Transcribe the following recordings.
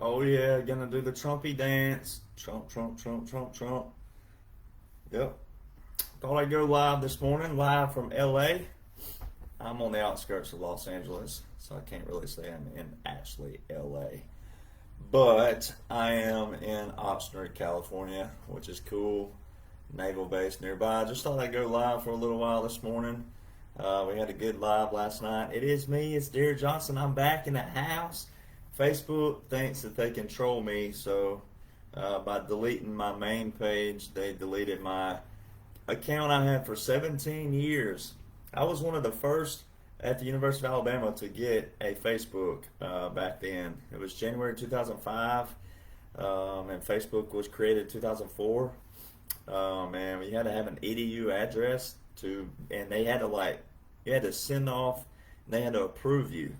Oh yeah, gonna do the Trumpy dance. Trump, Trump, Trump, Trump, Trump. Yep. Thought I'd go live this morning, live from LA. I'm on the outskirts of Los Angeles, so I can't really say I'm in actually LA. But I am in Oxnard, California, which is cool. Naval base nearby. Just thought I'd go live for a little while this morning. We had a good live last night. It is me, it's Derek Johnson. I'm back in the house. Facebook thinks that they control me, so by deleting my main page, they deleted my account I had for 17 years. I was one of the first at the University of Alabama to get a Facebook back then. It was January 2005, and Facebook was created in 2004. And we had to have an EDU address and they had to you had to send off, they had to approve you.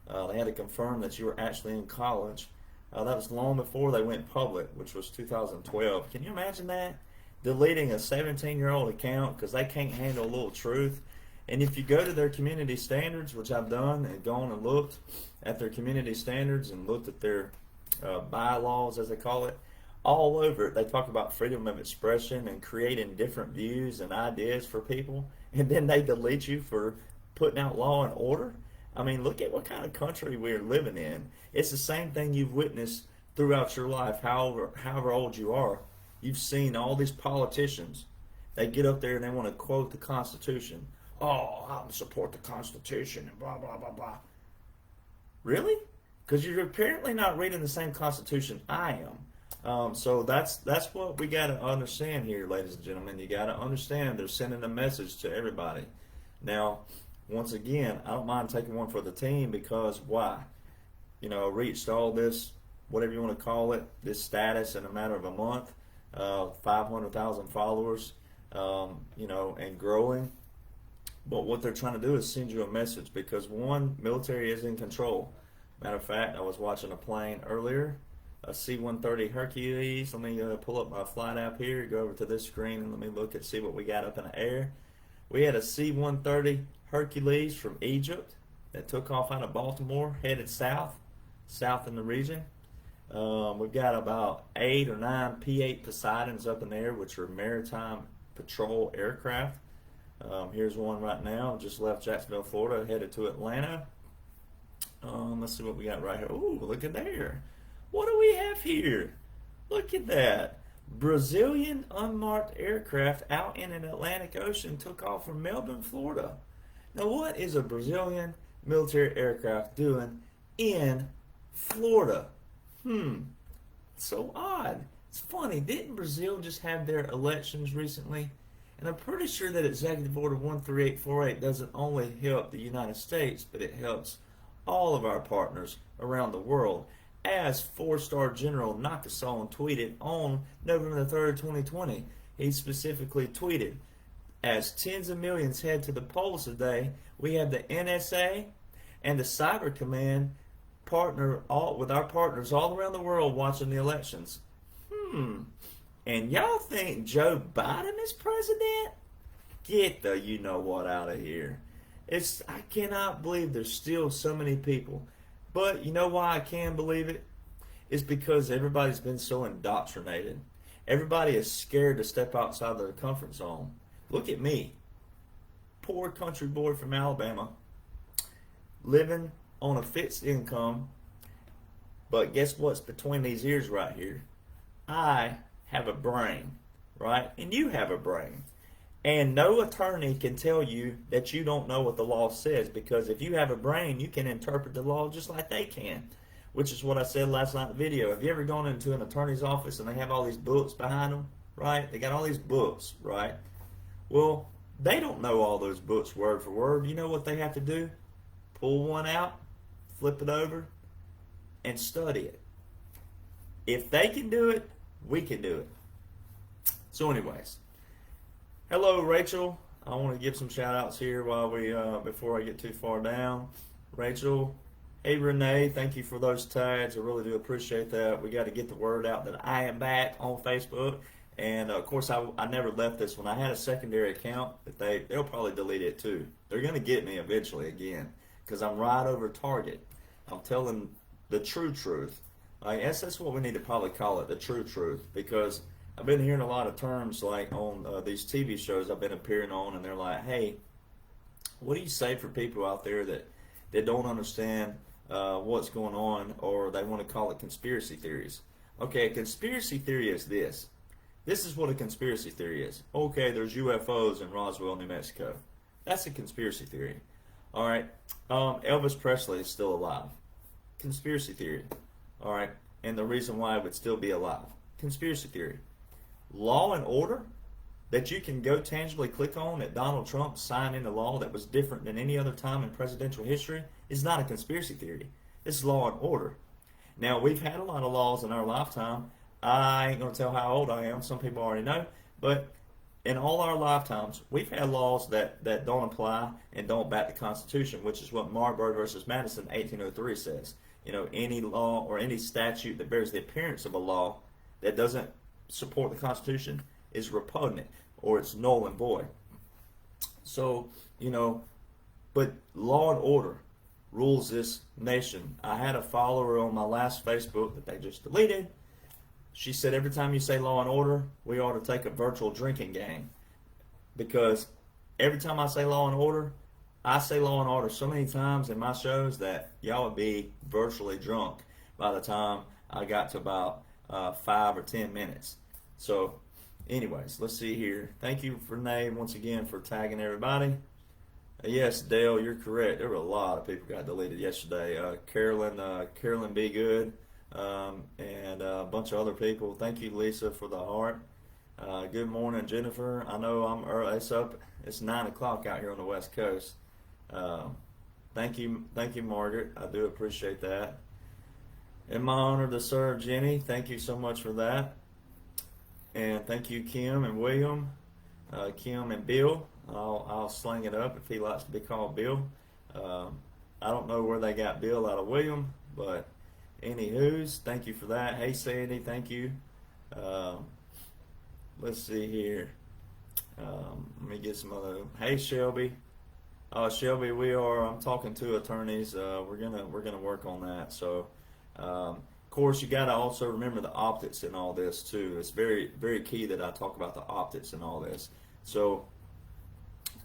They had to confirm that you were actually in college. That was long before they went public, which was 2012. Can you imagine that? Deleting a 17-year-old account because they can't handle a little truth. And if you go to their community standards, which I've done, and gone and looked at their community standards and looked at their bylaws, as they call it, all over it, they talk about freedom of expression and creating different views and ideas for people. And then they delete you for putting out law and order. I mean, look at what kind of country we're living in. It's the same thing you've witnessed throughout your life, however old you are. You've seen all these politicians. They get up there and they want to quote the Constitution. Oh, I support the Constitution and blah, blah, blah, blah. Really? Because you're apparently not reading the same Constitution I am. So that's what we got to understand here, ladies and gentlemen. You got to understand they're sending a message to everybody. Now, once again, I don't mind taking one for the team because why? Reached all this, whatever you want to call it, this status in a matter of a month, 500,000 followers, and growing. But what they're trying to do is send you a message because one, military is in control. Matter of fact, I was watching a plane earlier, a C-130 Hercules. Let me pull up my flight app here, go over to this screen, and let me look and see what we got up in the air. We had a C-130 Hercules from Egypt that took off out of Baltimore, headed south in the region. We've got about 8 or 9 P-8 Poseidons up in there, which are maritime patrol aircraft. Here's one right now, just left Jacksonville, Florida, headed to Atlanta. Let's see what we got right here. Ooh, look at there. What do we have here? Look at that. Brazilian unmarked aircraft out in an Atlantic Ocean took off from Melbourne, Florida. Now, what is a Brazilian military aircraft doing in Florida? So odd. It's funny. Didn't Brazil just have their elections recently? And I'm pretty sure that Executive Order 13848 doesn't only help the United States, but it helps all of our partners around the world. As 4-star General Nakasone tweeted on November the 3rd, 2020, he specifically tweeted, as tens of millions head to the polls today, we have the NSA and the Cyber Command partner with our partners all around the world watching the elections. And y'all think Joe Biden is president? Get the you-know-what out of here. I cannot believe there's still so many people. But you know why I can believe it? It's because everybody's been so indoctrinated. Everybody is scared to step outside their comfort zone. Look at me, poor country boy from Alabama, living on a fixed income. But guess what's between these ears right here? I have a brain, right? And you have a brain. And no attorney can tell you that you don't know what the law says, because if you have a brain, you can interpret the law just like they can, which is what I said last night in the video. Have you ever gone into an attorney's office and they have all these books behind them, right? They got all these books, right? Well, they don't know all those books word for word. You know what they have to do? Pull one out, flip it over, and study it. If they can do it, we can do it. So anyways, hello, Rachel. I want to give some shout outs here before I get too far down. Rachel, hey Renee, thank you for those tags. I really do appreciate that. We got to get the word out that I am back on Facebook. And of course, I never left this one. I had a secondary account, but they'll probably delete it too. They're going to get me eventually again because I'm right over target. I'm telling the true truth. I guess that's what we need to probably call it, the true truth, because I've been hearing a lot of terms like on these TV shows I've been appearing on, and they're like, hey, what do you say for people out there that don't understand what's going on, or they want to call it conspiracy theories? Okay, a conspiracy theory is this. This is what a conspiracy theory is. Okay, there's UFOs in Roswell, New Mexico. That's a conspiracy theory. All right, Elvis Presley is still alive. Conspiracy theory. All right, and the reason why it would still be alive. Conspiracy theory. Law and order that you can go tangibly click on that Donald Trump signed into law that was different than any other time in presidential history is not a conspiracy theory. It's law and order. Now, we've had a lot of laws in our lifetime. I ain't going to tell how old I am. Some people already know. But in all our lifetimes, we've had laws that don't apply and don't back the Constitution, which is what Marbury versus Madison 1803 says. Any law or any statute that bears the appearance of a law that doesn't support the Constitution is repugnant, or it's null and void. So, but law and order rules this nation. I had a follower on my last Facebook that they just deleted. She said every time you say law and order, we ought to take a virtual drinking game. Because every time I say law and order, I say law and order so many times in my shows that y'all would be virtually drunk by the time I got to about 5 or 10 minutes. So, anyways, let's see here. Thank you, Renee, once again for tagging everybody. Yes, Dale, you're correct. There were a lot of people got deleted yesterday. Carolyn Be Good, and a bunch of other people. Thank you, Lisa, for the heart. Good morning, Jennifer. I know I'm early. It's 9 o'clock out here on the West Coast. Thank you, Margaret. I do appreciate that. In my honor to serve, Jenny. Thank you so much for that. And thank you, Kim and William, Kim and Bill. I'll sling it up if he likes to be called Bill. I don't know where they got Bill out of William, but anywho's, thank you for that. Hey, Sandy, thank you. Let's see here. Let me get some other. Hey, Shelby. Shelby, I'm talking to attorneys. We're gonna work on that. So, of course, you got to also remember the optics in all this too. It's very, very key that I talk about the optics in all this. So,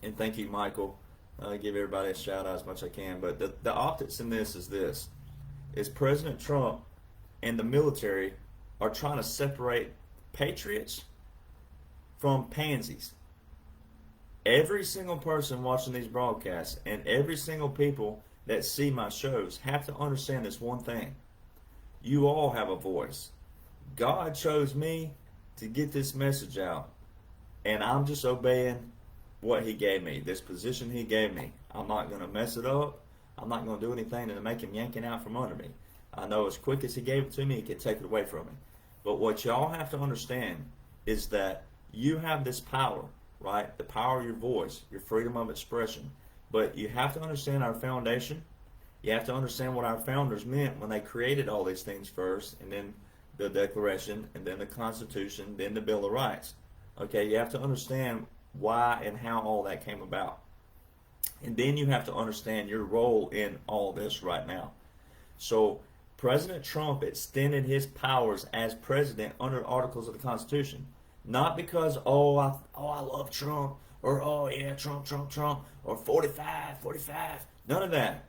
and thank you, Michael. Give everybody a shout out as much as I can. But the optics in this is President Trump and the military are trying to separate patriots from pansies. Every single person watching these broadcasts and every single people that see my shows have to understand this one thing. You all have a voice. God chose me to get this message out, and I'm just obeying what he gave me, this position he gave me. I'm not going to mess it up. I'm not going to do anything to make him yank it out from under me. I know as quick as he gave it to me, he could take it away from me. But what y'all have to understand is that you have this power, right? The power of your voice, your freedom of expression. But you have to understand our foundation. You have to understand what our founders meant when they created all these things first, and then the Declaration, and then the Constitution, then the Bill of Rights. Okay, you have to understand why and how all that came about. And then you have to understand your role in all this right now. So President Trump extended his powers as president under articles of the Constitution. Not because, I love Trump, or oh yeah, Trump, or 45. None of that.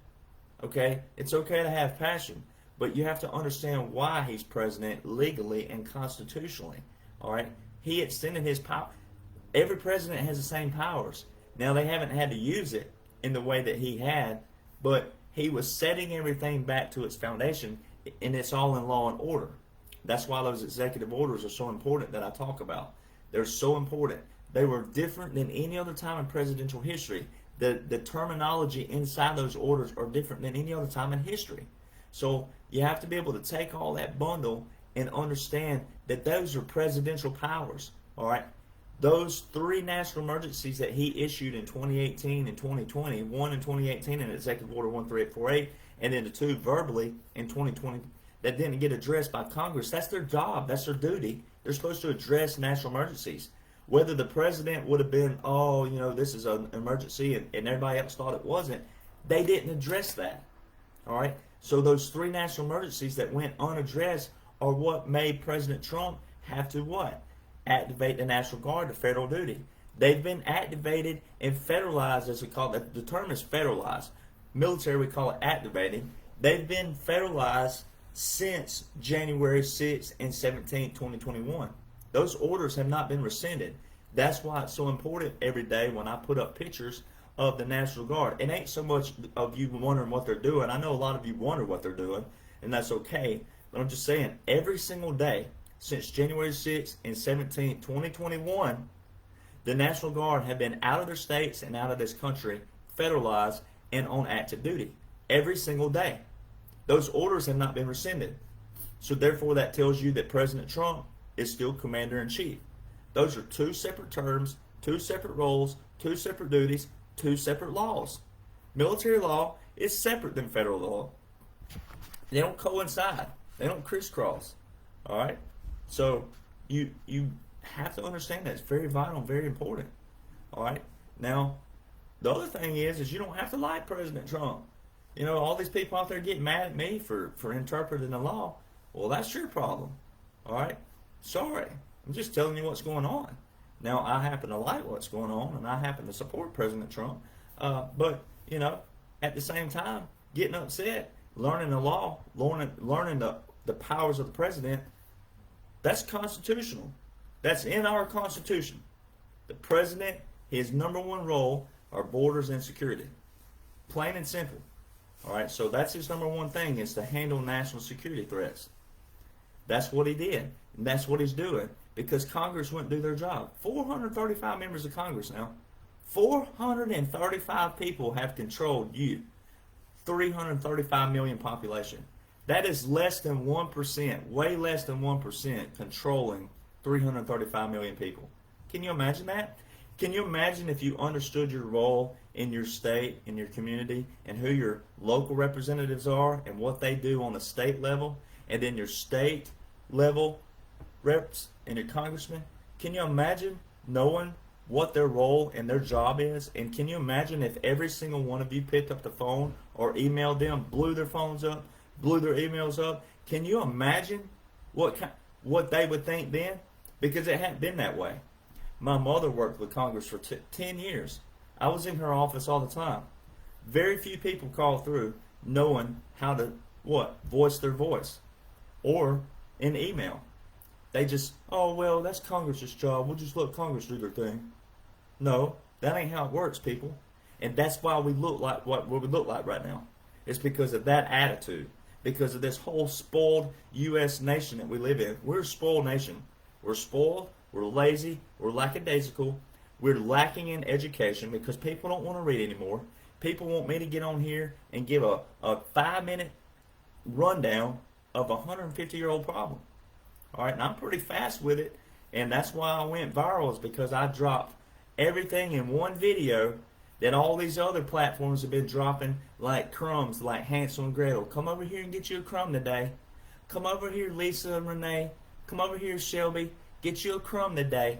Okay? It's okay to have passion, but you have to understand why he's president legally and constitutionally. All right? He extended his power. Every president has the same powers. Now, they haven't had to use it in the way that he had, but he was setting everything back to its foundation, and it's all in law and order. That's why those executive orders are so important that I talk about. They're so important. They were different than any other time in presidential history. The terminology inside those orders are different than any other time in history. So you have to be able to take all that bundle and understand that those are presidential powers. All right? Those 3 national emergencies that he issued in 2018 and 2020, one in 2018 in Executive Order 13848, and then the 2 verbally in 2020 that didn't get addressed by Congress, that's their job. That's their duty. They're supposed to address national emergencies. Whether the president would have been, this is an emergency, and everybody else thought it wasn't, they didn't address that. All right? So those 3 national emergencies that went unaddressed are what made President Trump have to what? Activate the National Guard to federal duty. They've been activated and federalized, as we call it. The term is federalized. Military, we call it activating. They've been federalized since January 6th and 17th, 2021. Those orders have not been rescinded. That's why it's so important every day when I put up pictures of the National Guard. It ain't so much of you wondering what they're doing. I know a lot of you wonder what they're doing, and that's okay. But I'm just saying, every single day since January 6th and 17th, 2021, the National Guard have been out of their states and out of this country, federalized and on active duty. Every single day. Those orders have not been rescinded. So therefore that tells you that President Trump is still Commander-in-Chief. Those are 2 separate terms, 2 separate roles, 2 separate duties, 2 separate laws. Military law is separate than federal law. They don't coincide. They don't crisscross. All right? So you have to understand that. It's very vital, very important. All right? Now, the other thing is you don't have to like President Trump. You know, all these people out there getting mad at me for interpreting the law. Well, that's your problem. All right? Sorry. I'm just telling you what's going on. Now, I happen to like what's going on, and I happen to support President Trump. But, you know, at the same time, getting upset, learning the law, learning the powers of the president, that's constitutional. That's in our Constitution. The president, his number 1 role are borders and security. Plain and simple. All right, so that's his number 1 thing, is to handle national security threats. That's what he did, and that's what he's doing, because Congress wouldn't do their job. 435 members of Congress now. 435 people have controlled you. 335 million population. That is less than 1%, way less than 1% controlling 335 million people. Can you imagine that? Can you imagine if you understood your role in your state, in your community, and who your local representatives are and what they do on the state level, and then your state level reps and your congressmen? Can you imagine knowing what their role and their job is? And can you imagine if every single one of you picked up the phone or emailed them, blew their phones up, blew their emails up? Can you imagine what they would think then? Because it hadn't been that way. My mother worked with Congress for 10 years. I was in her office all the time. Very few people call through knowing how to, voice their voice. Or in email. They just, oh, well, that's Congress's job. We'll just let Congress do their thing. No, that ain't how it works, people. And that's why we look like what we look like right now. It's because of that attitude. Because of this whole spoiled U.S. nation that we live in. We're a spoiled nation. We're spoiled. We're lazy. We're lackadaisical. We're lacking in education because people don't want to read anymore. People want me to get on here and give a 5-minute rundown of a 150-year-old problem. All right, and I'm pretty fast with it, and that's why I went viral, is because I dropped everything in one video that all these other platforms have been dropping like crumbs, like Hansel and Gretel. Come over here and get you a crumb today. Come over here, Lisa and Renee. Come over here, Shelby. Get you a crumb today.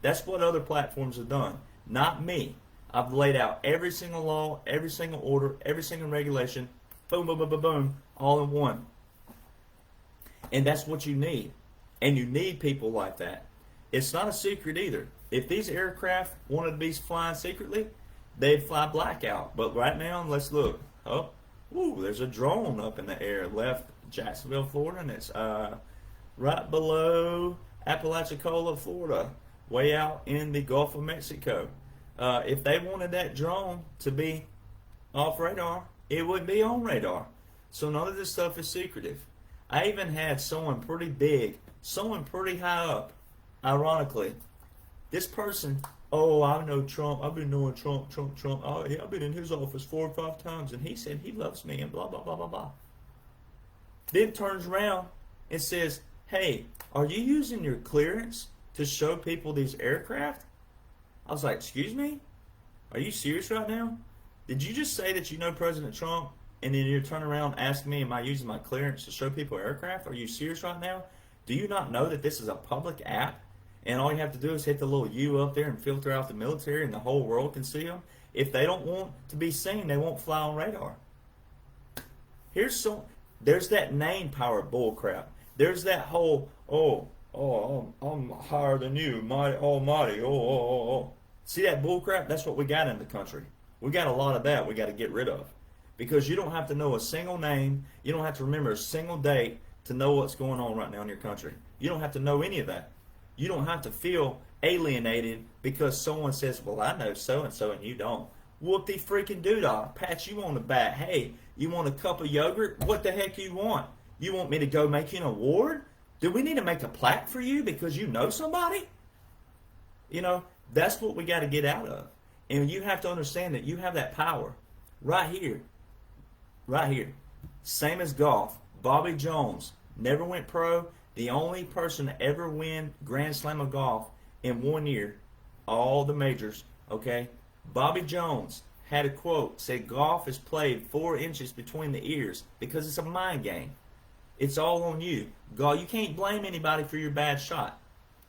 That's what other platforms have done, not me. I've laid out every single law, every single order, every single regulation, boom, boom, boom, boom, boom, all in one. And that's what you need. And you need people like that. It's not a secret either. If these aircraft wanted to be flying secretly, they'd fly blackout. But right now, let's look. Oh, ooh, there's a drone up in the air, left Jacksonville, Florida, and it's right below Apalachicola, Florida, way out in the Gulf of Mexico. If they wanted that drone to be off radar, it would be on radar. So none of this stuff is secretive. I even had someone pretty big, someone pretty high up, ironically. This person, oh, I know Trump. I've been knowing Trump. Oh, yeah, I've been in his office 4 or 5 times, and he said he loves me and blah, blah, blah, blah, blah. Then turns around and says, hey, are you using your clearance to show people these aircraft? I was like, excuse me? Are you serious right now? Did you just say that you know President Trump, and then you turn around and ask me, am I using my clearance to show people aircraft? Are you serious right now? Do you not know that this is a public app? And all you have to do is hit the little U up there and filter out the military, and the whole world can see them. If they don't want to be seen, they won't fly on radar. There's that name power bullcrap. There's that whole, I'm higher than you, mighty almighty, oh. See that bullcrap? That's what we got in the country. We got a lot of that we got to get rid of. Because you don't have to know a single name, you don't have to remember a single date to know what's going on right now in your country. You don't have to know any of that. You don't have to feel alienated because someone says, well, I know so-and-so and you don't. Whoop-de freaking doodah. Pat you on the back. Hey, you want a cup of yogurt? What the heck you want? You want me to go make you an award? Do we need to make a plaque for you because you know somebody? You know, that's what we got to get out of. And you have to understand that you have that power right here. Right here. Same as golf. Bobby Jones never went pro. The only person to ever win Grand Slam of golf in 1 year, all the majors, okay? Bobby Jones had a quote, said golf is played 4 inches between the ears because it's a mind game. It's all on you. God, you can't blame anybody for your bad shot.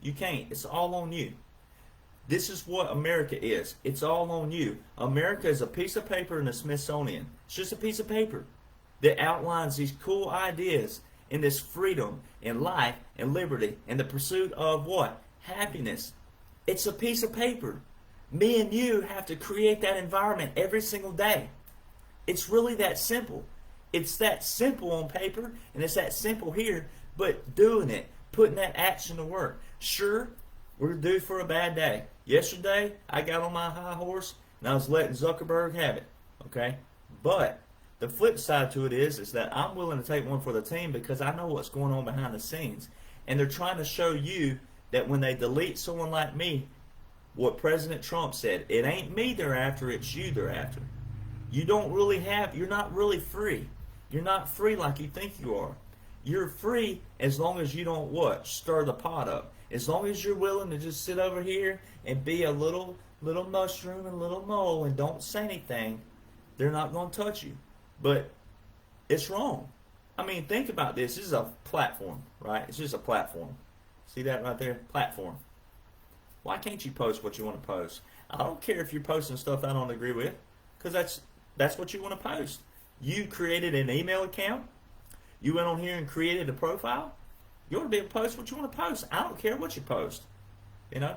You can't. It's all on you. This is what America is. It's all on you. America is a piece of paper in the Smithsonian. It's just a piece of paper that outlines these cool ideas and this freedom and life and liberty and the pursuit of what? Happiness. It's a piece of paper. Me and you have to create that environment every single day. It's really that simple. It's that simple on paper and it's that simple here, but doing it, putting that action to work. Sure, we're due for a bad day. Yesterday, I got on my high horse and I was letting Zuckerberg have it. Okay? But the flip side to it is that I'm willing to take one for the team because I know what's going on behind the scenes. And they're trying to show you that when they delete someone like me, what President Trump said, it ain't me they're after, it's you they're after. You're not really free. You're not free like you think you are. You're free as long as you don't what? Stir the pot up. As long as you're willing to just sit over here and be a little mushroom and little mole and don't say anything, they're not going to touch you. But it's wrong. I mean, think about this. This is a platform, right? It's just a platform. See that right there? Platform. Why can't you post what you want to post? I don't care if you're posting stuff I don't agree with, because that's what you want to post. You created an email account. You went on here and created a profile. You want to be able to post what you want to post. I don't care what you post, you know.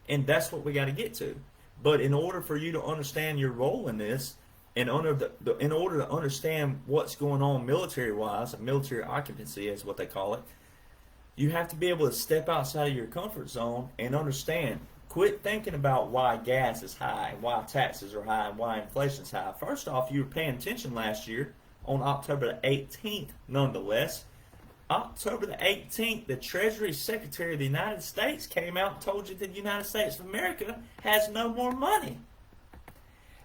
And that's what we got to get to. But in order for you to understand your role in this, and in order to understand what's going on military-wise, military occupancy is what they call it, you have to be able to step outside of your comfort zone and understand. Quit thinking about why gas is high, why taxes are high, and why inflation's high. First off, you were paying attention last year on October the 18th, nonetheless. October the 18th, the Treasury Secretary of the United States came out and told you that the United States of America has no more money.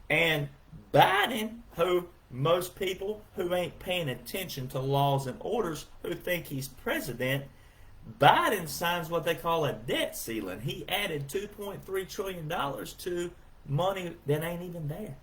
And Biden, who most people who ain't paying attention to laws and orders who think he's president, Biden signs what they call a debt ceiling. He added $2.3 trillion to money that ain't even there.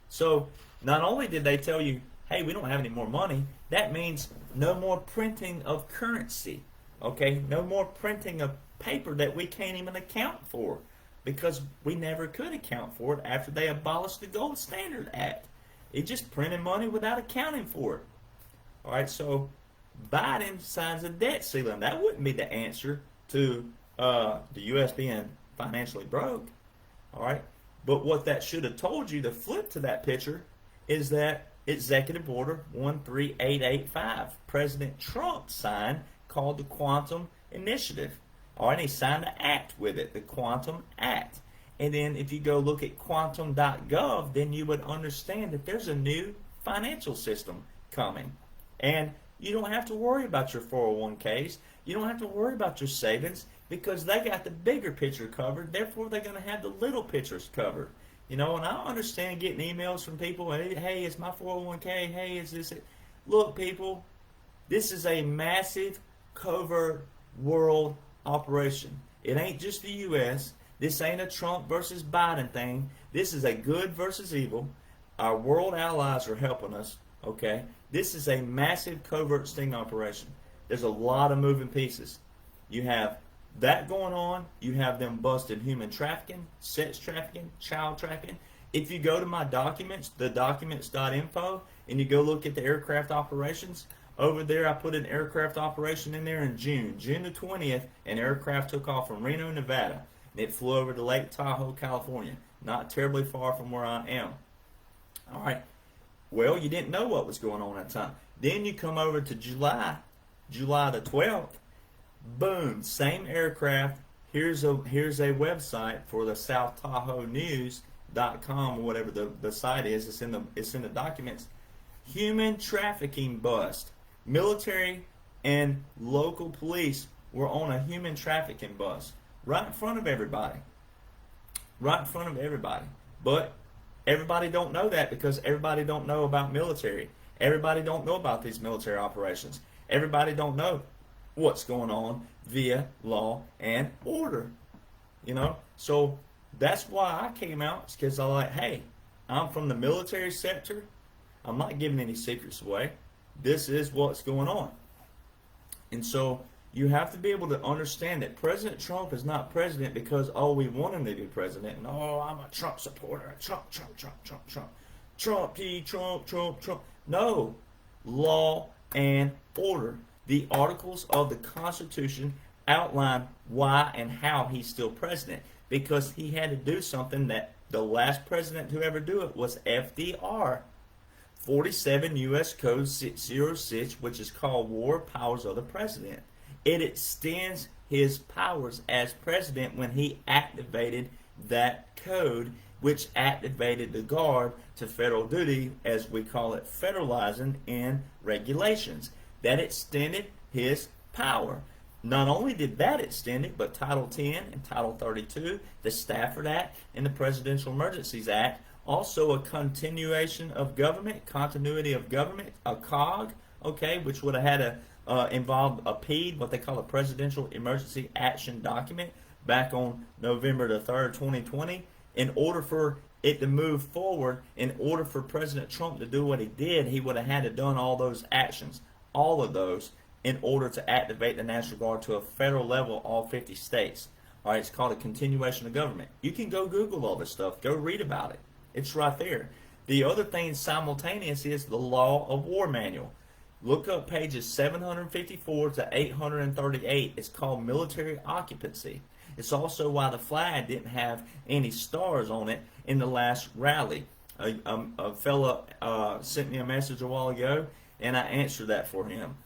So not only did they tell you, hey, we don't have any more money, that means no more printing of currency. Okay? No more printing of paper that we can't even account for, because we never could account for it after they abolished the Gold Standard Act. It just printed money without accounting for it. All right, so Biden signs a debt ceiling. That wouldn't be the answer to the U.S. being financially broke. All right, but what that should have told you, the flip to that picture, is that Executive Order 13885, President Trump signed, called the Quantum Initiative. All right, he signed an act with it, the Quantum Act. And then if you go look at quantum.gov, then you would understand that there's a new financial system coming. And you don't have to worry about your 401ks. You don't have to worry about your savings, because they got the bigger picture covered. Therefore, they're going to have the little pictures covered. You know, and I understand getting emails from people, hey, it's my 401k, hey, is this it? Look, people, this is a massive covert world operation. It ain't just the U.S. This ain't a Trump versus Biden thing. This is a good versus evil. Our world allies are helping us, okay? This is a massive covert sting operation. There's a lot of moving pieces. You have that going on. You have them busting human trafficking, sex trafficking, child trafficking. If you go to my documents, the documents.info, and you go look at the aircraft operations, over there I put an aircraft operation in there in June the 20th, an aircraft took off from Reno, Nevada, and it flew over to Lake Tahoe, California, not terribly far from where I am. All right. Well, you didn't know what was going on at the time. Then you come over to July the 12th. Boom, same aircraft. Here's a website for the South Tahoe News.com or whatever the site is. It's in the documents. Human trafficking bust. Military and local police were on a human trafficking bust right in front of everybody. Right in front of everybody. But everybody don't know that because everybody don't know about military. Everybody don't know about these military operations. Everybody don't know what's going on via law and order. You know? So that's why I came out. It's because I'm like, hey, I'm from the military sector. I'm not giving any secrets away. This is what's going on. And so you have to be able to understand that President Trump is not president because, oh, we want him to be president. And, oh, I'm a Trump supporter. Trump. Trump. No. Law and order. The articles of the Constitution outline why and how he's still president. Because he had to do something that the last president to ever do it was FDR. 47 U.S. Code 606, which is called War Powers of the President. It extends his powers as president when he activated that code, which activated the Guard to federal duty, as we call it, federalizing in regulations. That extended his power. Not only did that extend it, but Title 10 and Title 32, the Stafford Act, and the Presidential Emergencies Act, also a continuation of government, continuity of government, a COG, okay, which would have had to involve a PED, what they call a Presidential Emergency Action Document, back on November the 3rd, 2020. In order for it to move forward, in order for President Trump to do what he did, he would have had to done all those actions, all of those, in order to activate the National Guard to a federal level, all 50 states. All right, it's called a continuation of government. You can go Google all this stuff. Go read about it. It's right there. The other thing simultaneous is the Law of War Manual. Look up pages 754 to 838. It's called military occupancy. It's also why the flag didn't have any stars on it in the last rally. A fella sent me a message a while ago, and I answered that for him.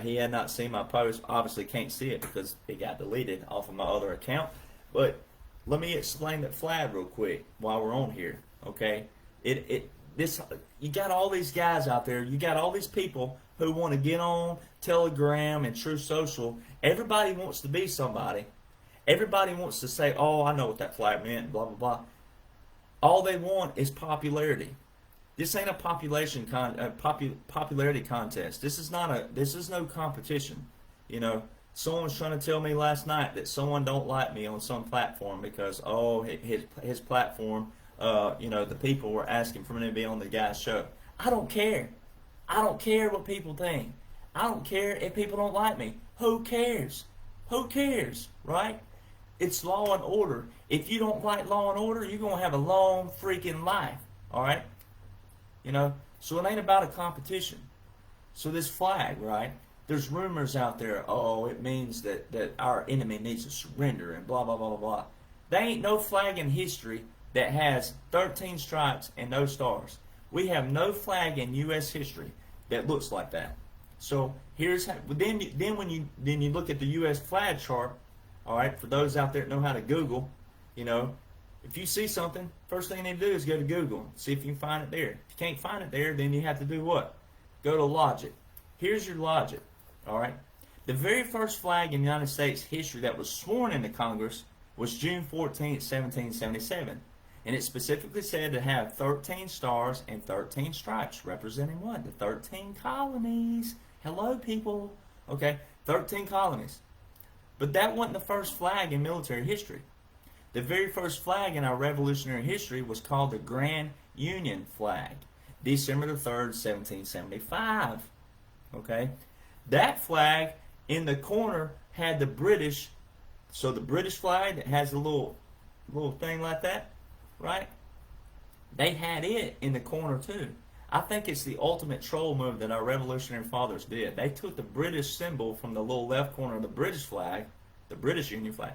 He had not seen my post. Obviously can't see it because it got deleted off of my other account. But let me explain that flag real quick while we're on here. Okay, you got all these guys out there. You got all these people who want to get on Telegram and True Social. Everybody wants to be somebody. Everybody wants to say, "Oh, I know what that flag meant." Blah blah blah. All they want is popularity. This ain't a popularity contest. This is no competition. You know, someone was trying to tell me last night that someone don't like me on some platform because his platform. The people were asking for me to be on the guy's show. I don't care. I don't care what people think. I don't care if people don't like me. Who cares? Who cares, right? It's law and order. If you don't like law and order, you're going to have a long freaking life, all right? So it ain't about a competition. So this flag, right? There's rumors out there, oh, it means that our enemy needs to surrender and blah, blah, blah, blah, blah. There ain't no flag in history that has 13 stripes and no stars. We have no flag in U.S. history that looks like that. So here's how. Then when you look at the U.S. flag chart, all right, for those out there that know how to Google, if you see something, first thing you need to do is go to Google, see if you can find it there. If you can't find it there, then you have to do what? Go to logic. Here's your logic, all right? The very first flag in United States history that was sworn into Congress was June 14, 1777. And it specifically said to have 13 stars and 13 stripes, representing what? The 13 colonies. Hello, people. Okay, 13 colonies. But that wasn't the first flag in military history. The very first flag in our revolutionary history was called the Grand Union flag, December the 3rd, 1775. Okay, that flag in the corner had the British. So the British flag that has a little thing like that, right? They had it in the corner too. I think it's the ultimate troll move that our Revolutionary Fathers did. They took the British symbol from the little left corner of the British flag, the British Union flag,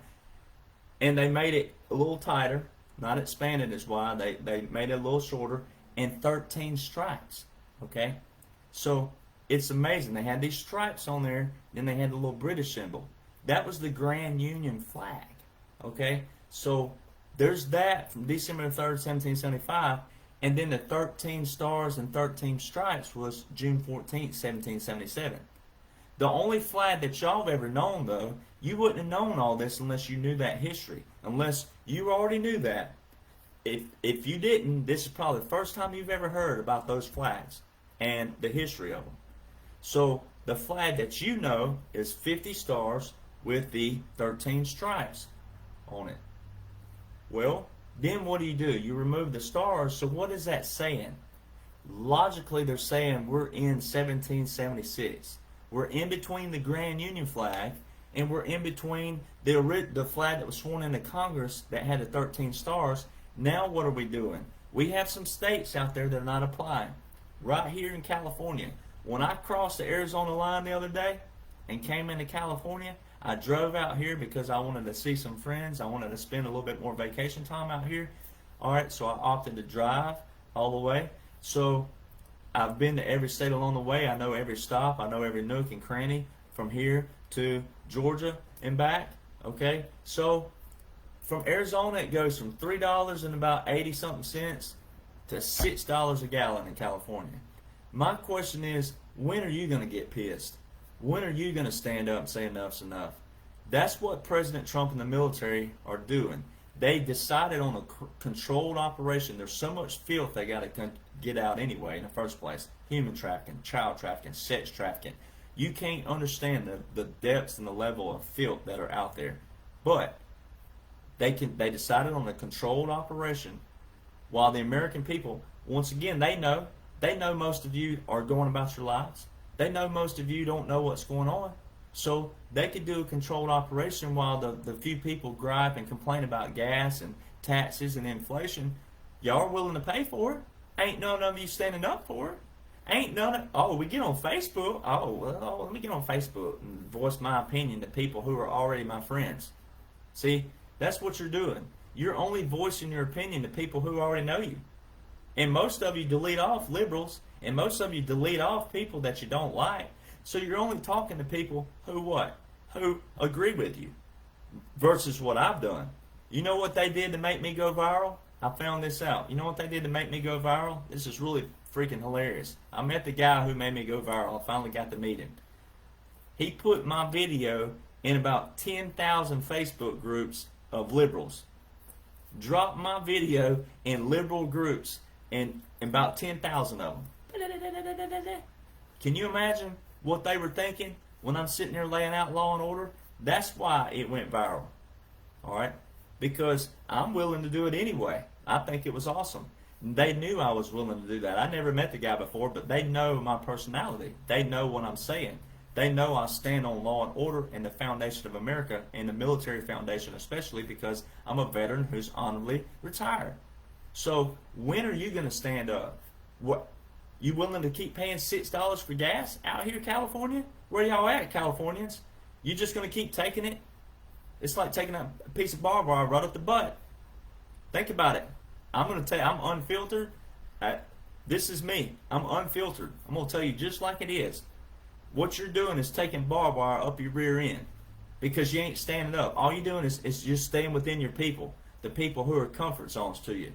and they made it a little tighter, not expanded as wide. They made it a little shorter, and 13 stripes. Okay, so it's amazing. They had these stripes on there, then they had the little British symbol. That was the Grand Union flag. Okay, so there's that from December 3rd, 1775, and then the 13 stars and 13 stripes was June 14th, 1777. The only flag that y'all have ever known, though, you wouldn't have known all this unless you knew that history. Unless you already knew that. If you didn't, this is probably the first time you've ever heard about those flags and the history of them. So the flag that you know is 50 stars with the 13 stripes on it. Well, then what do? You remove the stars, so what is that saying? Logically, they're saying we're in 1776. We're in between the Grand Union flag, and we're in between the flag that was sworn into Congress that had the 13 stars. Now what are we doing? We have some states out there that are not applying. Right here in California. When I crossed the Arizona line the other day and came into California, I drove out here because I wanted to see some friends. I wanted to spend a little bit more vacation time out here. All right, so I opted to drive all the way. So I've been to every state along the way. I know every stop. I know every nook and cranny from here to Georgia and back. Okay, so from Arizona, it goes from $3 and about 80-something cents to $6 a gallon in California. My question is, when are you going to get pissed? When are you going to stand up and say enough's enough? That's what President Trump and the military are doing. They decided on a controlled operation. There's so much filth they got to get out anyway in the first place. Human trafficking, child trafficking, sex trafficking. You can't understand the depths and the level of filth that are out there. But they decided on a controlled operation while the American people, once again, they know most of you are going about your lives. They know most of you don't know what's going on. So they could do a controlled operation while the few people gripe and complain about gas and taxes and inflation. Y'all are willing to pay for it. Ain't none of you standing up for it. Ain't none of, oh, we get on Facebook. Oh, well, let me get on Facebook and voice my opinion to people who are already my friends. See, that's what you're doing. You're only voicing your opinion to people who already know you. And most of you delete off liberals, and most of you delete off people that you don't like. So you're only talking to people who what? Who agree with you. Versus what I've done. You know what they did to make me go viral? I found this out. You know what they did to make me go viral? This is really freaking hilarious. I met the guy who made me go viral. I finally got to meet him. He put my video in about 10,000 Facebook groups of liberals. Dropped my video in liberal groups in about 10,000 of them. Can you imagine what they were thinking when I'm sitting there laying out law and order? That's why it went viral. Alright? Because I'm willing to do it anyway. I think it was awesome. They knew I was willing to do that. I never met the guy before, but they know my personality. They know what I'm saying. They know I stand on law and order and the foundation of America, and the military foundation especially, because I'm a veteran who's honorably retired. So when are you going to stand up? What? You willing to keep paying $6 for gas out here, California? Where y'all at, Californians? You just going to keep taking it? It's like taking a piece of barbed wire right up the butt. Think about it. I'm going to tell you, I'm unfiltered. This is me. I'm unfiltered. I'm going to tell you just like it is. What you're doing is taking barbed wire up your rear end because you ain't standing up. All you're doing is just staying within your people, the people who are comfort zones to you.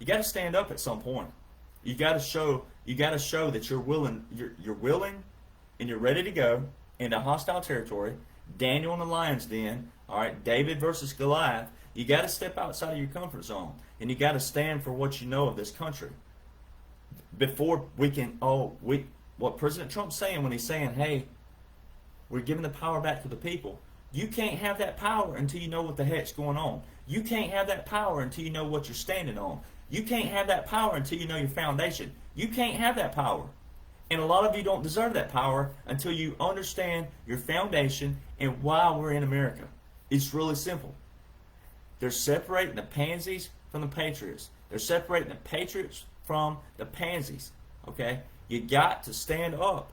You got to stand up at some point. You got to show that you're willing. You're willing, and you're ready to go into hostile territory. Daniel in the lion's den. All right, David versus Goliath. You got to step outside of your comfort zone, and you got to stand for what you know of this country. Before we can, what President Trump's saying when he's saying, "Hey, we're giving the power back to the people." You can't have that power until you know what the heck's going on. You can't have that power until you know what you're standing on. You can't have that power until you know your foundation. You can't have that power. And a lot of you don't deserve that power until you understand your foundation and why we're in America. It's really simple. They're separating the pansies from the patriots. They're separating the patriots from the pansies. Okay? You got to stand up.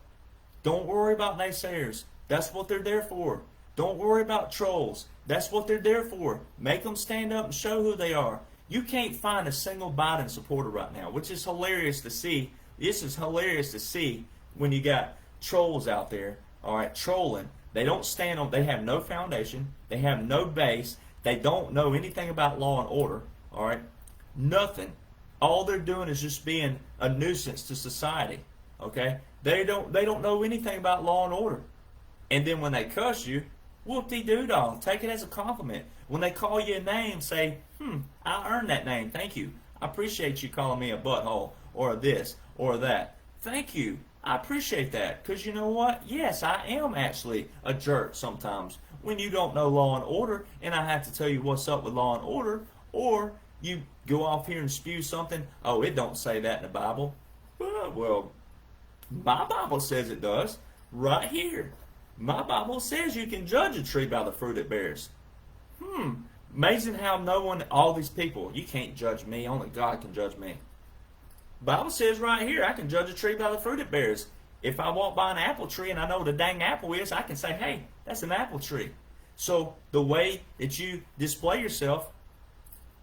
Don't worry about naysayers. That's what they're there for. Don't worry about trolls. That's what they're there for. Make them stand up and show who they are. You can't find a single Biden supporter right now, which is hilarious to see. This is hilarious to see when you got trolls out there, all right, trolling. They don't stand on, they have no foundation. They have no base. They don't know anything about law and order, all right? Nothing. All they're doing is just being a nuisance to society, okay? They don't know anything about law and order. And then when they cuss you, whoop-de-doo-dah, take it as a compliment. When they call you a name, say, I earned that name, thank you. I appreciate you calling me a butthole, or a this, or that. Thank you. I appreciate that, because you know what? Yes, I am actually a jerk sometimes when you don't know law and order, and I have to tell you what's up with law and order, or you go off here and spew something, oh, it don't say that in the Bible. Well, my Bible says it does, right here. My Bible says you can judge a tree by the fruit it bears. Amazing how no one, all these people, you can't judge me, only God can judge me. Bible says right here, I can judge a tree by the fruit it bears. If I walk by an apple tree and I know what a dang apple is, I can say, hey, that's an apple tree. So the way that you display yourself,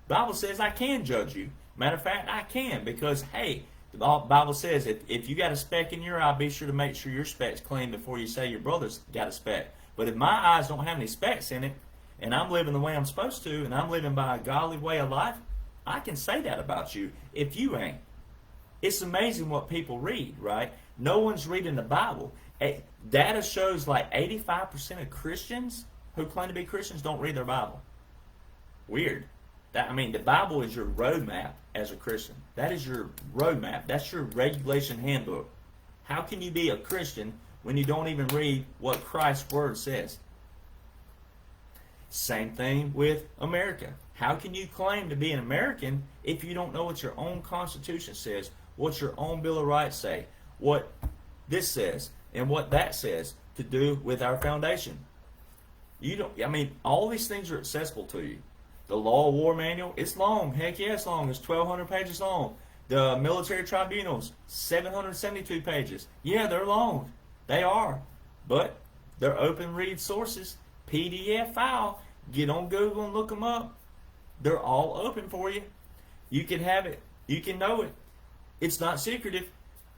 Bible says I can judge you. Matter of fact, I can, because, hey, the Bible says if you got a speck in your eye, be sure to make sure your speck's clean before you say your brother's got a speck. But if my eyes don't have any specks in it, and I'm living the way I'm supposed to, and I'm living by a godly way of life, I can say that about you if you ain't. It's amazing what people read, right? No one's reading the Bible. Data shows like 85% of Christians who claim to be Christians don't read their Bible. Weird. The Bible is your roadmap as a Christian. That is your roadmap. That's your regulation handbook. How can you be a Christian when you don't even read what Christ's Word says? Same thing with America. How can you claim to be an American if you don't know what your own Constitution says, what your own Bill of Rights say, what this says, and what that says to do with our foundation? All these things are accessible to you. The Law of War Manual, it's long. Heck yeah, it's long. It's 1,200 pages long. The military tribunals, 772 pages. Yeah, they're long. They are. But they're open read sources. PDF file. Get on Google and look them up. They're all open for you. You can have it. You can know it. It's not secretive,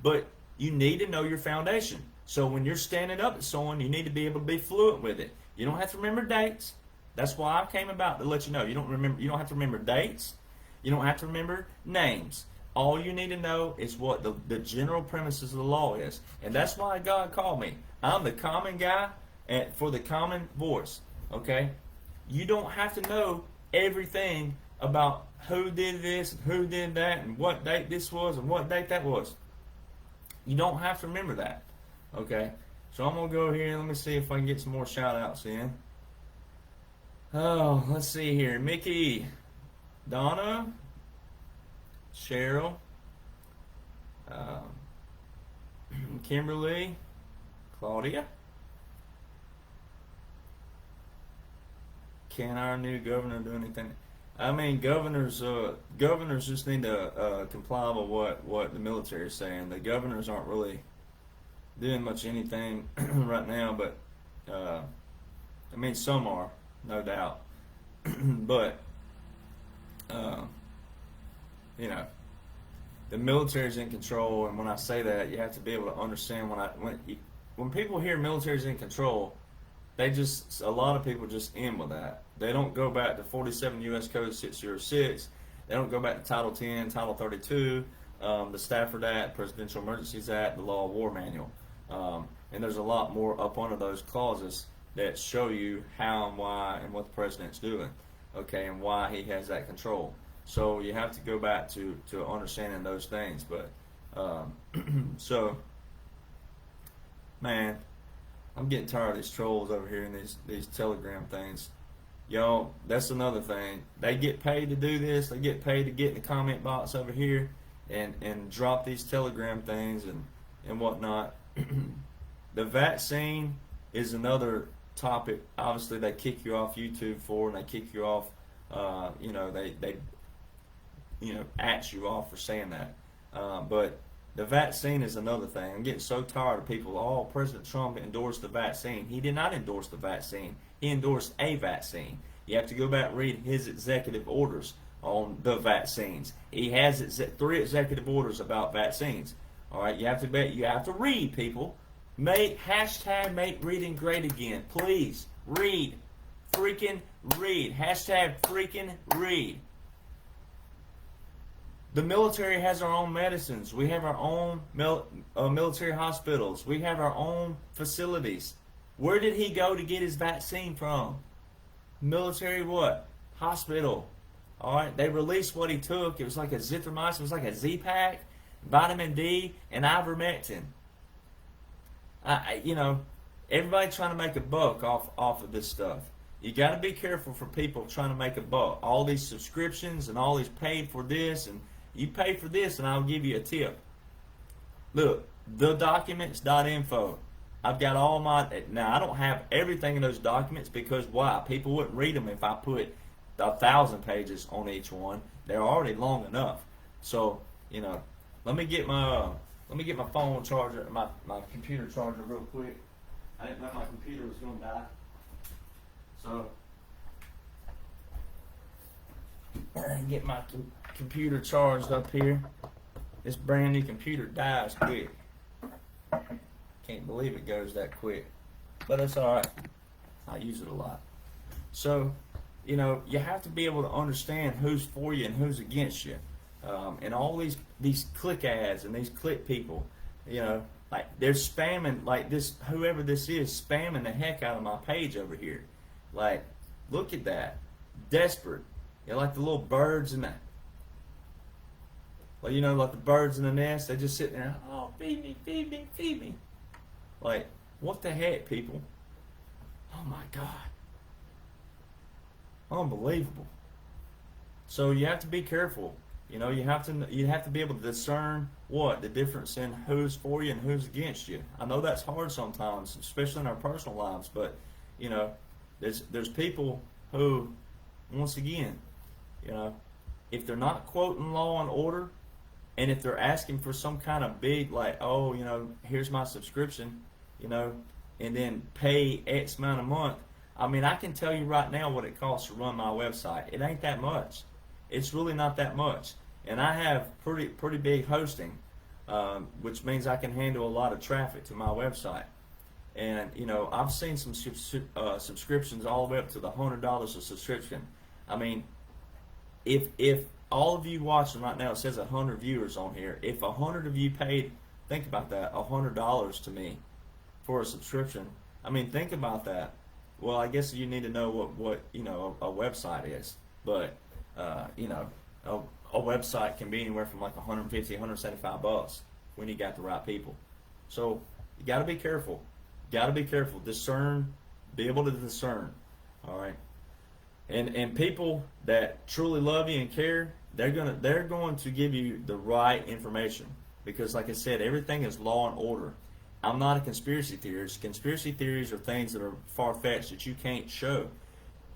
but you need to know your foundation. So when you're standing up to someone, you need to be able to be fluent with it. You don't have to remember dates. That's why I came about to let you know. You don't have to remember dates. You don't have to remember names. All you need to know is what the general premises of the law is. And that's why God called me. I'm the common guy for the common voice. Okay? You don't have to know everything about who did this and who did that and what date this was and what date that was. You don't have to remember that. Okay? So I'm going to go here and let me see if I can get some more shout outs in. Oh, let's see here. Mickey, Donna, Cheryl, Kimberly, Claudia. Can our new governor do anything? Governors just need to comply with what the military is saying. The governors aren't really doing much anything right now, but some are, no doubt. But the military's in control, and when I say that, you have to be able to understand when people hear military's in control, a lot of people just end with that. They don't go back to 47 U.S. Code 606. They don't go back to Title 10, Title 32, the Stafford Act, Presidential Emergencies Act, the Law of War Manual. And there's a lot more up under those clauses that show you how and why and what the president's doing, okay, and why he has that control. So you have to go back to understanding those things. But man, I'm getting tired of these trolls over here and these Telegram things. Y'all, that's another thing. They get paid to do this. They get paid to get in the comment box over here and drop these Telegram things and whatnot. The vaccine is another topic. Obviously, they kick you off YouTube for, and they kick you off. at you all for saying that. But the vaccine is another thing. I'm getting so tired of people. Oh, President Trump endorsed the vaccine. He did not endorse the vaccine. He endorsed a vaccine. You have to go back and read his executive orders on the vaccines. He has 3 executive orders about vaccines. All right, you have to read, people. Make reading great again. Please read, freaking read. Freaking read. The military has our own medicines. We have our own military hospitals. We have our own facilities. Where did he go to get his vaccine from? Military what? Hospital. All right. They released what he took. It was like a zithromycin. It was like a Z-Pack, vitamin D, and ivermectin. Everybody trying to make a buck off of this stuff. You got to be careful for people trying to make a buck. All these subscriptions and all these paid for this, and you pay for this and I'll give you a tip. Look, thedocuments.info. I've got all now I don't have everything in those documents because why? People wouldn't read them if I put 1,000 pages on each one. They're already long enough. So, let me get my phone charger, my computer charger real quick. I didn't know my computer was going to die. So, get my computer charged up here. This brand new computer dies quick. Can't believe it goes that quick. But that's alright. I use it a lot. So, you have to be able to understand who's for you and who's against you. And all these click ads and these click people, like they're spamming, like this, whoever this is, spamming the heck out of my page over here. Like, look at that. Desperate. Like the little birds in that. Well, like the birds in the nest, they just sit there, oh, feed me, feed me, feed me. Like, what the heck, people? Oh my God. Unbelievable. So you have to be careful. You have to be able to discern the difference in who's for you and who's against you. I know that's hard sometimes, especially in our personal lives, but there's people who, once again, if they're not quoting law and order, and if they're asking for some kind of big, like, oh, here's my subscription, and then pay X amount a month. I mean, I can tell you right now what it costs to run my website. It ain't that much. It's really not that much. And I have pretty big hosting, which means I can handle a lot of traffic to my website. And, I've seen some subscriptions all the way up to the $100 a subscription. I mean, if all of you watching right now, it says 100 viewers on here. If 100 of you paid, think about that, $100 to me for a subscription. I mean, think about that. Well, I guess you need to know what a website is. But, a website can be anywhere from like 150, 175 bucks when you got the right people. So you got to be careful. Got to be careful. Discern. Be able to discern. All right. And people that truly love you and care, they're going to give you the right information, because like I said, everything is law and order. I'm not a conspiracy theorist. Conspiracy theories are things that are far-fetched that you can't show.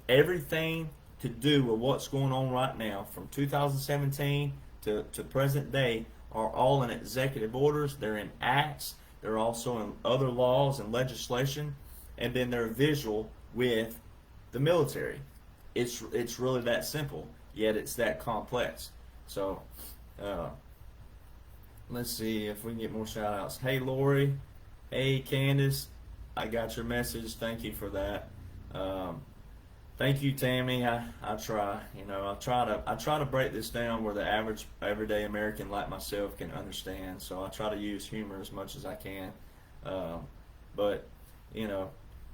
Everything to do with what's going on right now from 2017 to present day are all in executive orders. They're in acts. They're also in other laws and legislation, and then they're visual with the military. It's really that simple, yet it's that complex. So let's see if we can get more shout outs. Hey Lori, hey Candace, I got your message. Thank you for that. Thank you, Tammy. I try. I try to break this down where the average everyday American like myself can understand. So I try to use humor as much as I can. But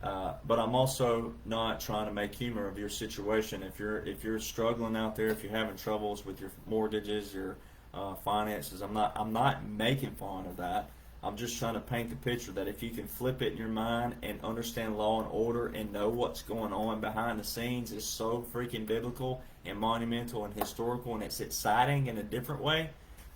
I'm also not trying to make humor of your situation. If you're struggling out there, if you're having troubles with your mortgages, your finances, I'm not making fun of that. I'm just trying to paint the picture that if you can flip it in your mind and understand law and order and know what's going on behind the scenes is so freaking biblical and monumental and historical, and it's exciting in a different way,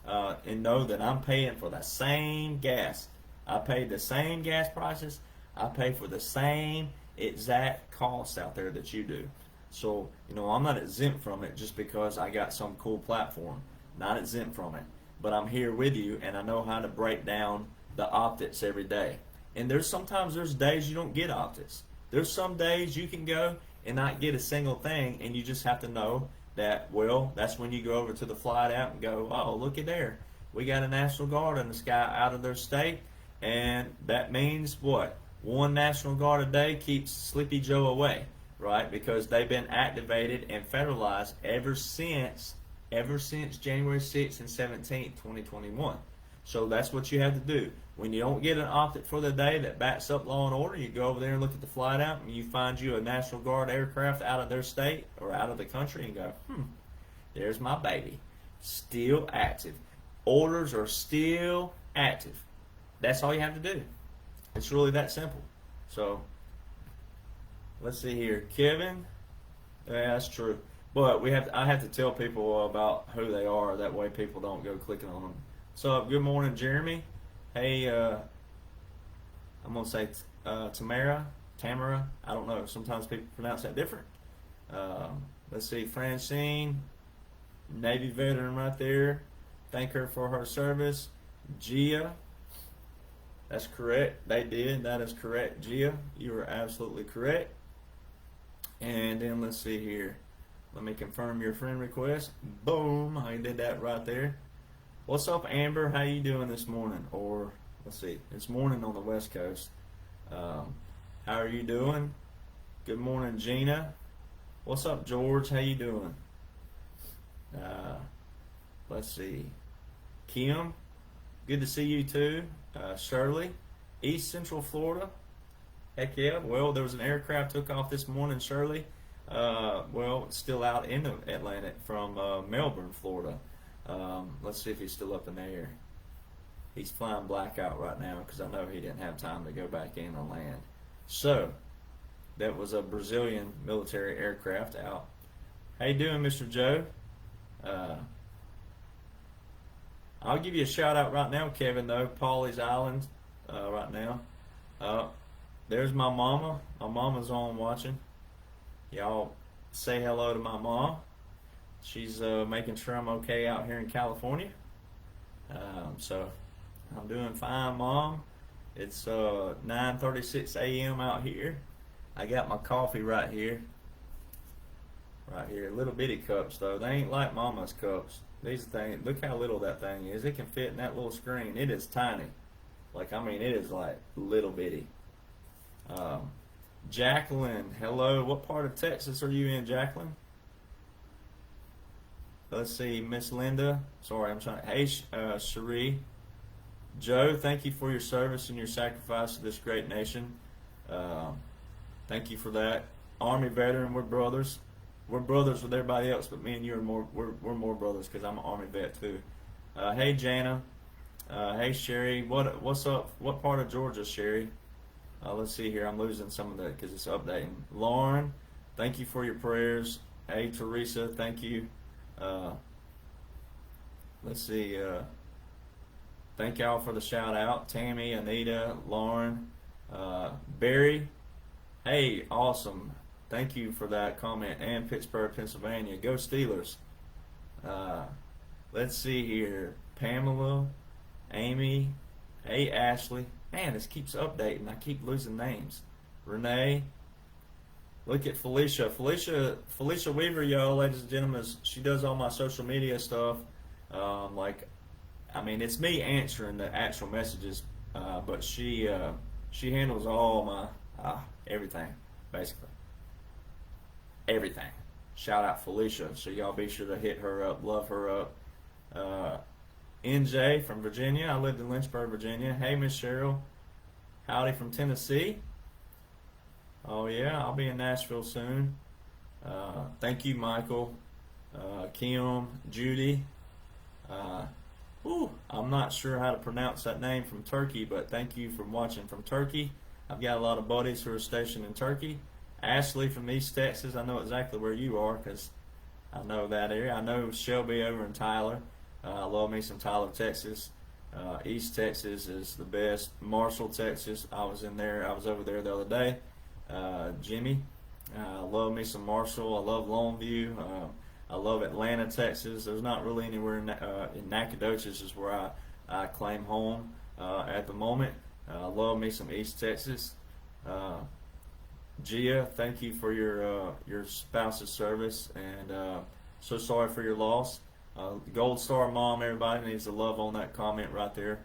and know that I'm paying for the same gas. I paid the same gas prices. I pay for the same exact costs out there that you do. So, I'm not exempt from it just because I got some cool platform. Not exempt from it. But I'm here with you, and I know how to break down the optics every day. And sometimes there's days you don't get optics. There's some days you can go and not get a single thing, and you just have to know that, well, that's when you go over to the flight app and go, oh, look at there. We got a National Guard in the sky out of their state, and that means what? One National Guard a day keeps Sleepy Joe away, right? Because they've been activated and federalized ever since January 6th and 17th, 2021. So that's what you have to do. When you don't get an optic for the day that backs up law and order, you go over there and look at the flight app, and you find you a National Guard aircraft out of their state or out of the country, and go, there's my baby, still active. Orders are still active. That's all you have to do. It's really that simple. So let's see here, Kevin. Yeah, that's true. But I have to tell people about who they are. That way, people don't go clicking on them. So, good morning, Jeremy. Hey, I'm gonna say Tamara. I don't know. Sometimes people pronounce that different. Let's see, Francine, Navy veteran right there. Thank her for her service. Gia. That's correct. They did. That is correct, Gia. You are absolutely correct. And then let's see here. Let me confirm your friend request. Boom. I did that right there. What's up, Amber? How you doing this morning? Or, let's see. It's morning on the West Coast. How are you doing? Good morning, Gina. What's up, George? How you doing? Let's see. Kim. Good to see you, too. Shirley. East Central Florida. Heck yeah. Well, there was an aircraft took off this morning, Shirley. Well, it's still out in the Atlantic from Melbourne, Florida. Let's see if he's still up in the air. He's flying blackout right now because I know he didn't have time to go back in and land. So, that was a Brazilian military aircraft out. How you doing, Mr. Joe? I'll give you a shout out right now, Kevin, though. Pawleys Island right now. There's my mama. My mama's on watching. Y'all say hello to my mom. She's making sure I'm okay out here in California. So I'm doing fine, Mom. It's 9:36 a.m. out here. I got my coffee right here. Right here. Little bitty cups, though. They ain't like Mama's cups. These things, look how little that thing is. It can fit in that little screen. It is tiny. Like, I mean, it is like little bitty. Jacqueline, hello. What part of Texas are you in, Jacqueline? Let's see, Miss Linda. Sorry, I'm trying. Hey, Cherie. Joe, thank you for your service and your sacrifice to this great nation. Thank you for that. Army veteran, we're brothers. We're brothers with everybody else, but me and you are more. We're more brothers because I'm an Army vet too. Hey, Jana. Hey, Sherry. What's up? What part of Georgia, Sherry? Let's see here. I'm losing some of that because it's updating. Lauren, thank you for your prayers. Hey, Teresa, thank you. Let's see. Thank y'all for the shout out. Tammy, Anita, Lauren, Barry. Hey, awesome. Thank you for that comment. And Pittsburgh, Pennsylvania. Go Steelers. Let's see here. Pamela, Amy. Hey, Ashley. Man, this keeps updating. I keep losing names. Renee. Look at Felicia. Felicia Weaver, y'all, ladies and gentlemen, she does all my social media stuff. It's me answering the actual messages, but she handles all my everything, basically. Everything. Shout out Felicia. So y'all be sure to hit her up, love her up. NJ from Virginia. I lived in Lynchburg, Virginia. Hey, Miss Cheryl. Howdy from Tennessee. Oh, yeah, I'll be in Nashville soon. Thank you, Michael. Kim, Judy. I'm not sure how to pronounce that name from Turkey, but thank you for watching from Turkey. I've got a lot of buddies who are stationed in Turkey. Ashley from East Texas. I know exactly where you are because I know that area. I know Shelby over in Tyler. I love me some Tyler, Texas. East Texas is the best. Marshall, Texas. I was over there the other day. Jimmy, I love me some Marshall. I love Longview. I love Atlanta, Texas. There's not really anywhere in Nacogdoches is where I claim home at the moment. I love me some East Texas. Gia, thank you for your spouse's service, and so sorry for your loss. Gold Star Mom, everybody needs to love on that comment right there.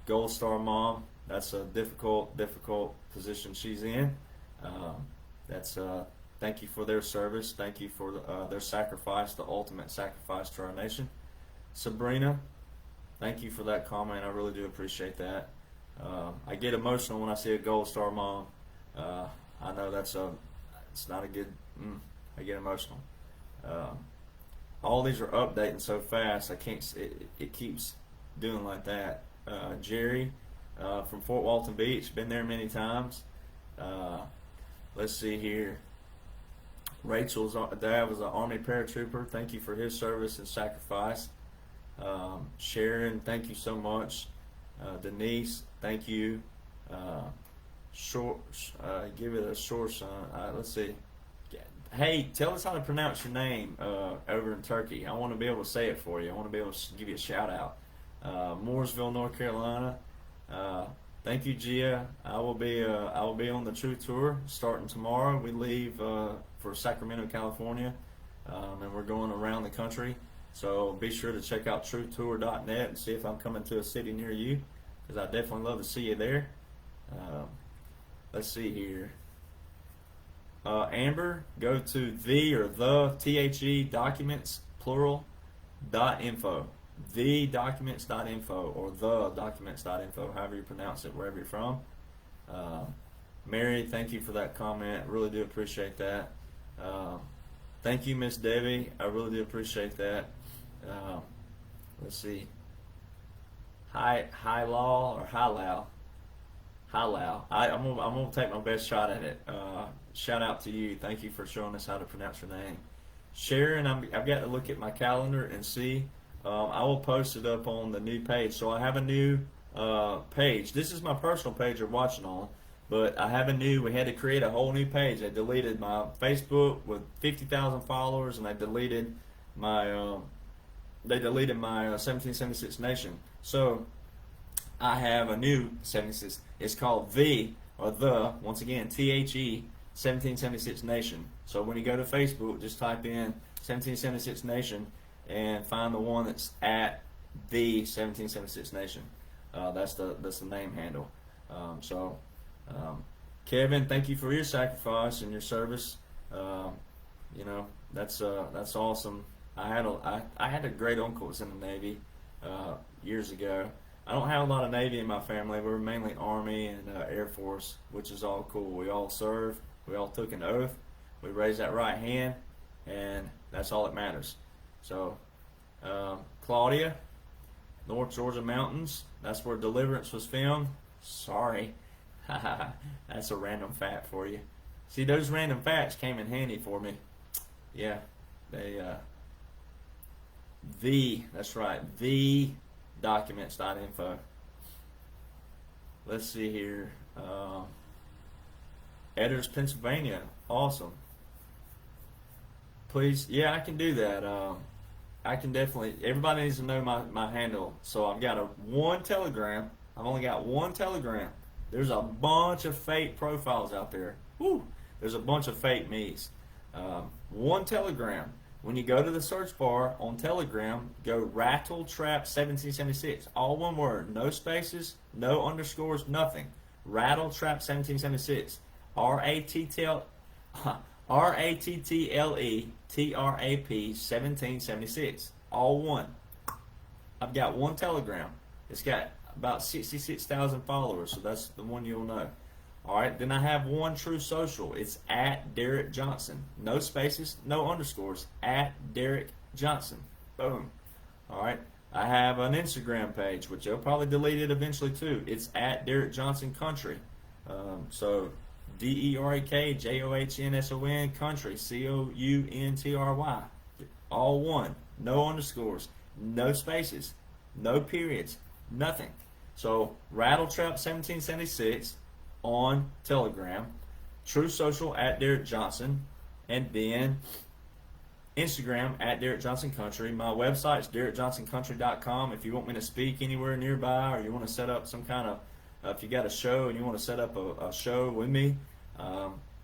Gold Star Mom, that's a difficult position she's in. Thank you for their service. Thank you for their sacrifice, the ultimate sacrifice to our nation. Sabrina, thank you for that comment. I really do appreciate that. I get emotional when I see a Gold Star Mom. I know it's not a good. I get emotional. All these are updating so fast. I can't. It keeps doing like that. Jerry from Fort Walton Beach, been there many times. Let's see here. Rachel's dad was an Army paratrooper. Thank you for his service and sacrifice. Sharon, thank you so much. Denise, thank you. Give it a short son. Let's see. Hey, tell us how to pronounce your name over in Turkey. I want to be able to say it for you. I want to be able to give you a shout out. Mooresville, North Carolina. Thank you, Gia. I will be on the Truth Tour starting tomorrow. We leave for Sacramento, California, and we're going around the country. So be sure to check out truthtour.net and see if I'm coming to a city near you, because I definitely love to see you there. Let's see here. Amber, go to the documents plural .info. thedocuments.info or thedocuments.info, however you pronounce it, wherever you're from. Mary, thank you for that comment. Really do appreciate that. Thank you, Miss Debbie. I really do appreciate that. Let's see. Hi Law or Hi Lao. I'm gonna take my best shot at it. Shout out to you. Thank you for showing us how to pronounce your name. Sharon, I've got to look at my calendar and see. I will post it up on the new page. So I have a new page. This is my personal page you're watching on, but we had to create a whole new page. They deleted my Facebook with 50,000 followers, and they deleted my 1776 Nation. So I have a new 76. It's called once again, THE 1776 Nation. So when you go to Facebook, just type in 1776 Nation and find the one that's at the 1776 Nation. That's the name handle. Kevin, thank you for your sacrifice and your service. That's awesome. I had a great uncle that was in the Navy years ago. I don't have a lot of Navy in my family. We're mainly Army and Air Force, which is all cool. We all serve. We all took an oath. We raised that right hand, and that's all that matters. So, Claudia, North Georgia mountains. That's where Deliverance was filmed. Sorry. That's a random fact for you. See, those random facts came in handy for me. Yeah, that's right, the documents.info. Let's see here. Editors, Pennsylvania. Awesome. Please, yeah, I can do that. I can definitely, everybody needs to know my handle. So I've got one Telegram. I've only got one Telegram. There's a bunch of fake profiles out there. Woo! There's a bunch of fake me's. One Telegram. When you go to the search bar on Telegram, go Rattle Trap 1776. All one word. No spaces, no underscores, nothing. Rattle Trap 1776. RATTLE TRAP 1776. All one. I've got one Telegram. It's got about 66,000 followers, so that's the one you'll know. Alright, then I have one True Social. It's at Derek Johnson. No spaces, no underscores. At Derek Johnson. Boom. Alright, I have an Instagram page, which they'll probably delete it eventually too. It's at Derek Johnson Country. So DERAKJOHNSON Country. COUNTRY. All one. No underscores. No spaces. No periods. Nothing. So Rattletrap 1776 on Telegram. True Social at Derek Johnson, and then Instagram at Derek Johnson Country. My website is derekjohnsonCountry.com. If you want me to speak anywhere nearby, or you want to set up some kind of, if you got a show and you want to set up a show with me,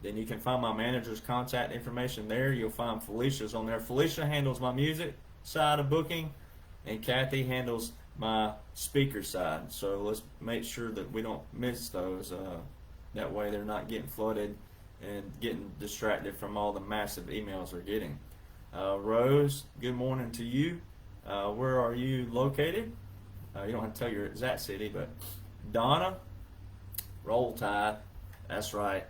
then you can find my manager's contact information there. You'll find Felicia's on there. Felicia handles my music side of booking, and Kathy handles my speaker side. So let's make sure that we don't miss those. That way they're not getting flooded and getting distracted from all the massive emails they're getting. Rose, good morning to you. Where are you located? You don't have to tell your exact city, but Donna, Roll Tide, that's right.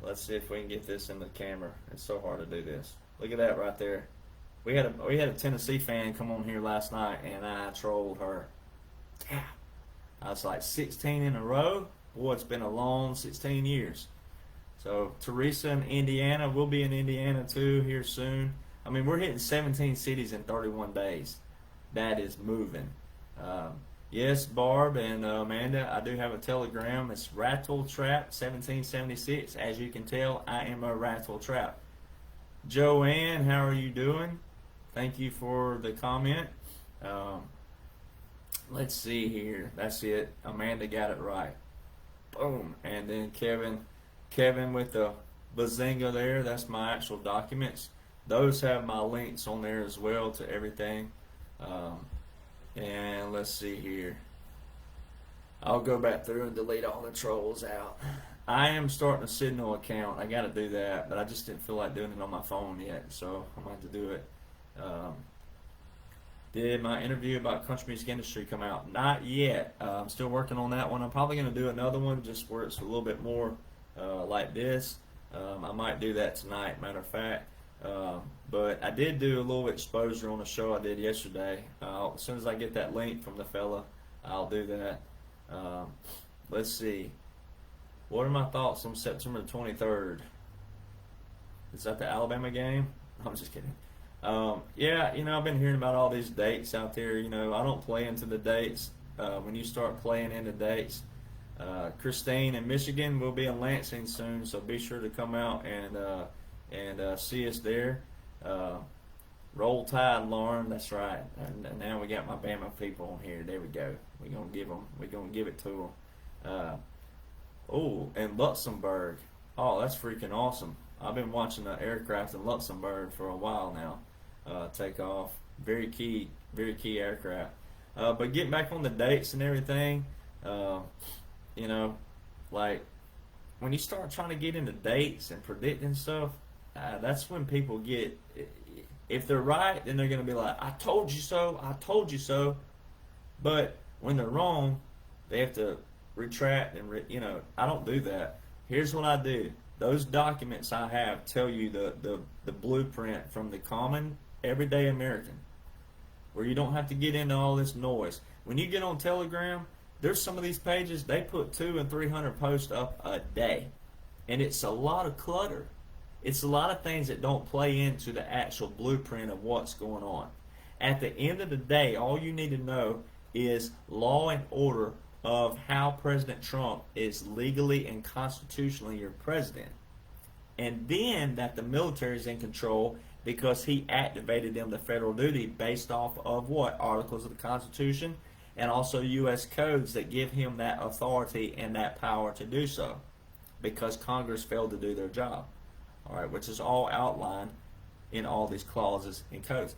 Let's see if we can get this in the camera. It's so hard to do this. Look at that right there. We had a Tennessee fan come on here last night, and I trolled her. Yeah, I was like 16 in a row. Boy, it's been a long 16 years. So Teresa in Indiana, we'll be in Indiana too here soon. I mean, we're hitting 17 cities in 31 days. That is moving. Yes, Barb and Amanda, I do have a Telegram. It's Rattle Trap 1776. As you can tell, I am a Rattle Trap. Joanne, how are you doing? Thank you for the comment. Let's see here. That's it. Amanda got it right. Boom. And then Kevin with the bazinga there. That's my actual documents. Those have my links on there as well to everything. And let's see here. I'll go back through and delete all the trolls out. I am starting a Signal account. I got to do that, but I just didn't feel like doing it on my phone yet, so I'm going to have to do it. Did my interview about country music industry come out? Not yet. I'm still working on that one. I'm probably going to do another one just where it's a little bit more like this. I might do that tonight, matter of fact. But I did do a little exposure on a show I did yesterday. As soon as I get that link from the fella, I'll do that. Let's see. What are my thoughts on September the 23rd? Is that the Alabama game? I'm just kidding. Yeah, I've been hearing about all these dates out there. I don't play into the dates. When you start playing into dates, Christine in Michigan will be in Lansing soon, so be sure to come out and see us there. Roll Tide, Lauren, that's right. And now we got my Bama people on here. There we go. We're gonna give it to them. And Luxembourg. Oh, that's freaking awesome. I've been watching the aircraft in Luxembourg for a while now take off. Very key aircraft. But getting back on the dates and everything, like when you start trying to get into dates and predicting stuff, that's when people get, if they're right, then they're going to be like, I told you so, I told you so. But when they're wrong, they have to retract and, I don't do that. Here's what I do. Those documents I have tell you the blueprint from the common everyday American, where you don't have to get into all this noise. When you get on Telegram, there's some of these pages, they put 200 and 300 posts up a day. And it's a lot of clutter. It's a lot of things that don't play into the actual blueprint of what's going on. At the end of the day, all you need to know is law and order of how President Trump is legally and constitutionally your president. And then that the military is in control because he activated them to federal duty based off of what? Articles of the Constitution and also U.S. codes that give him that authority and that power to do so because Congress failed to do their job. All right, which is all outlined in all these clauses and codes.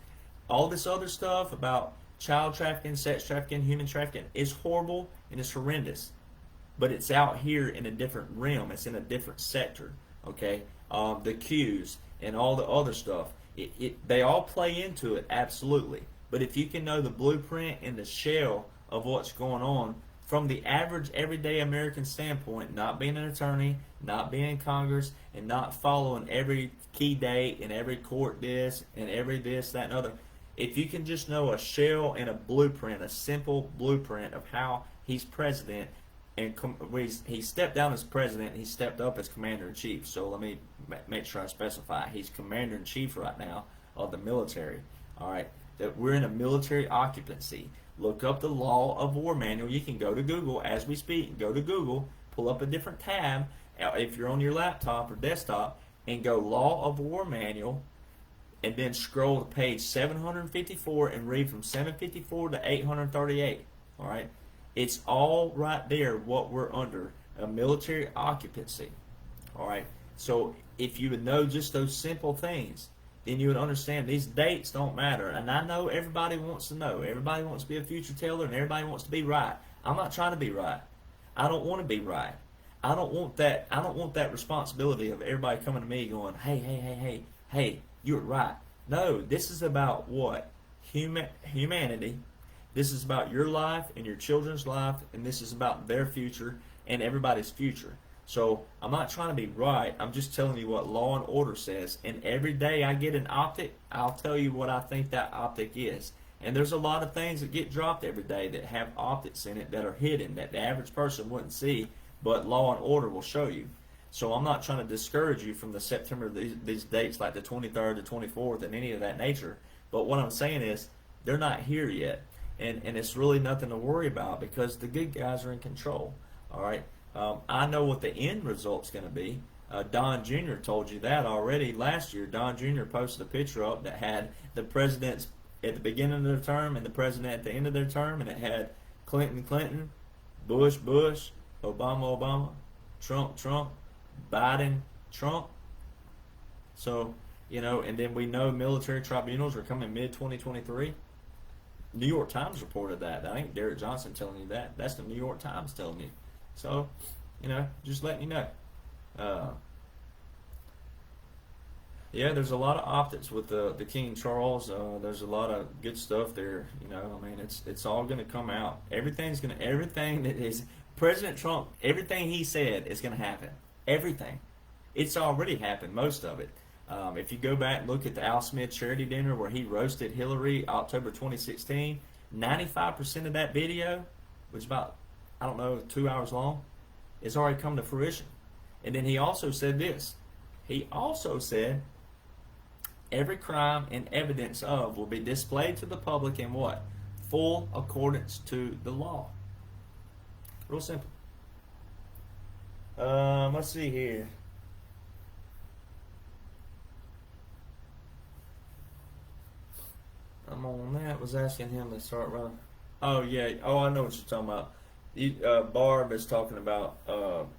All this other stuff about child trafficking, sex trafficking, human trafficking is horrible and it's horrendous. But it's out here in a different realm. It's in a different sector, okay? The Qs and all the other stuff, they all play into it, absolutely. But if you can know the blueprint and the shell of what's going on from the average everyday American standpoint, not being an attorney, not being in Congress, and not following every key date and every court this and every this, that, and other, if you can just know a shell and a blueprint, a simple blueprint of how he's president, and he stepped down as president, he stepped up as commander-in-chief. So let me make sure I specify. He's commander-in-chief right now of the military. All right, that we're in a military occupancy. Look up the Law of War Manual. You can go to Google as we speak. Go to Google, pull up a different tab, if you're on your laptop or desktop, and go Law of War Manual, and then scroll to page 754 and read from 754 to 838. All right, it's all right there what we're under, a military occupancy. All right, so if you would know just those simple things, then you would understand these dates don't matter. And I know everybody wants to know. Everybody wants to be a future teller, and everybody wants to be right. I'm not trying to be right. I don't want to be right. I don't want that. I don't want that responsibility of everybody coming to me going, hey, you're right. No, this is about what? Humanity. This is about your life and your children's life, and this is about their future and everybody's future. So I'm not trying to be right. I'm just telling you what law and order says. And every day I get an optic, I'll tell you what I think that optic is. And there's a lot of things that get dropped every day that have optics in it that are hidden, that the average person wouldn't see, but law and order will show you. So I'm not trying to discourage you from the September, these dates like the 23rd, the 24th, and any of that nature. But what I'm saying is they're not here yet. And it's really nothing to worry about because the good guys are in control. All right. I know what the end result's going to be. Don Jr. told you that already last year. Don Jr. posted a picture up that had the presidents at the beginning of their term and the president at the end of their term, and it had Clinton, Bush, Obama, Trump, Biden, Trump. So, and then we know military tribunals are coming mid-2023. New York Times reported that. That ain't Derek Johnson telling you that. That's the New York Times telling you. So, just letting you know. Yeah, there's a lot of optics with the King Charles. There's a lot of good stuff there. It's all going to come out. Everything that is President Trump, everything he said is going to happen. Everything. It's already happened, most of it. If you go back and look at the Al Smith charity dinner where he roasted Hillary October 2016, 95% of that video, which is about, 2 hours long, it's already come to fruition. And then he also said this. He also said, every crime and evidence of will be displayed to the public in what? Full accordance to the law. Real simple. Let's see here. I'm on that. Was asking him to start running. Oh yeah. Oh, I know what you're talking about. Barb is talking about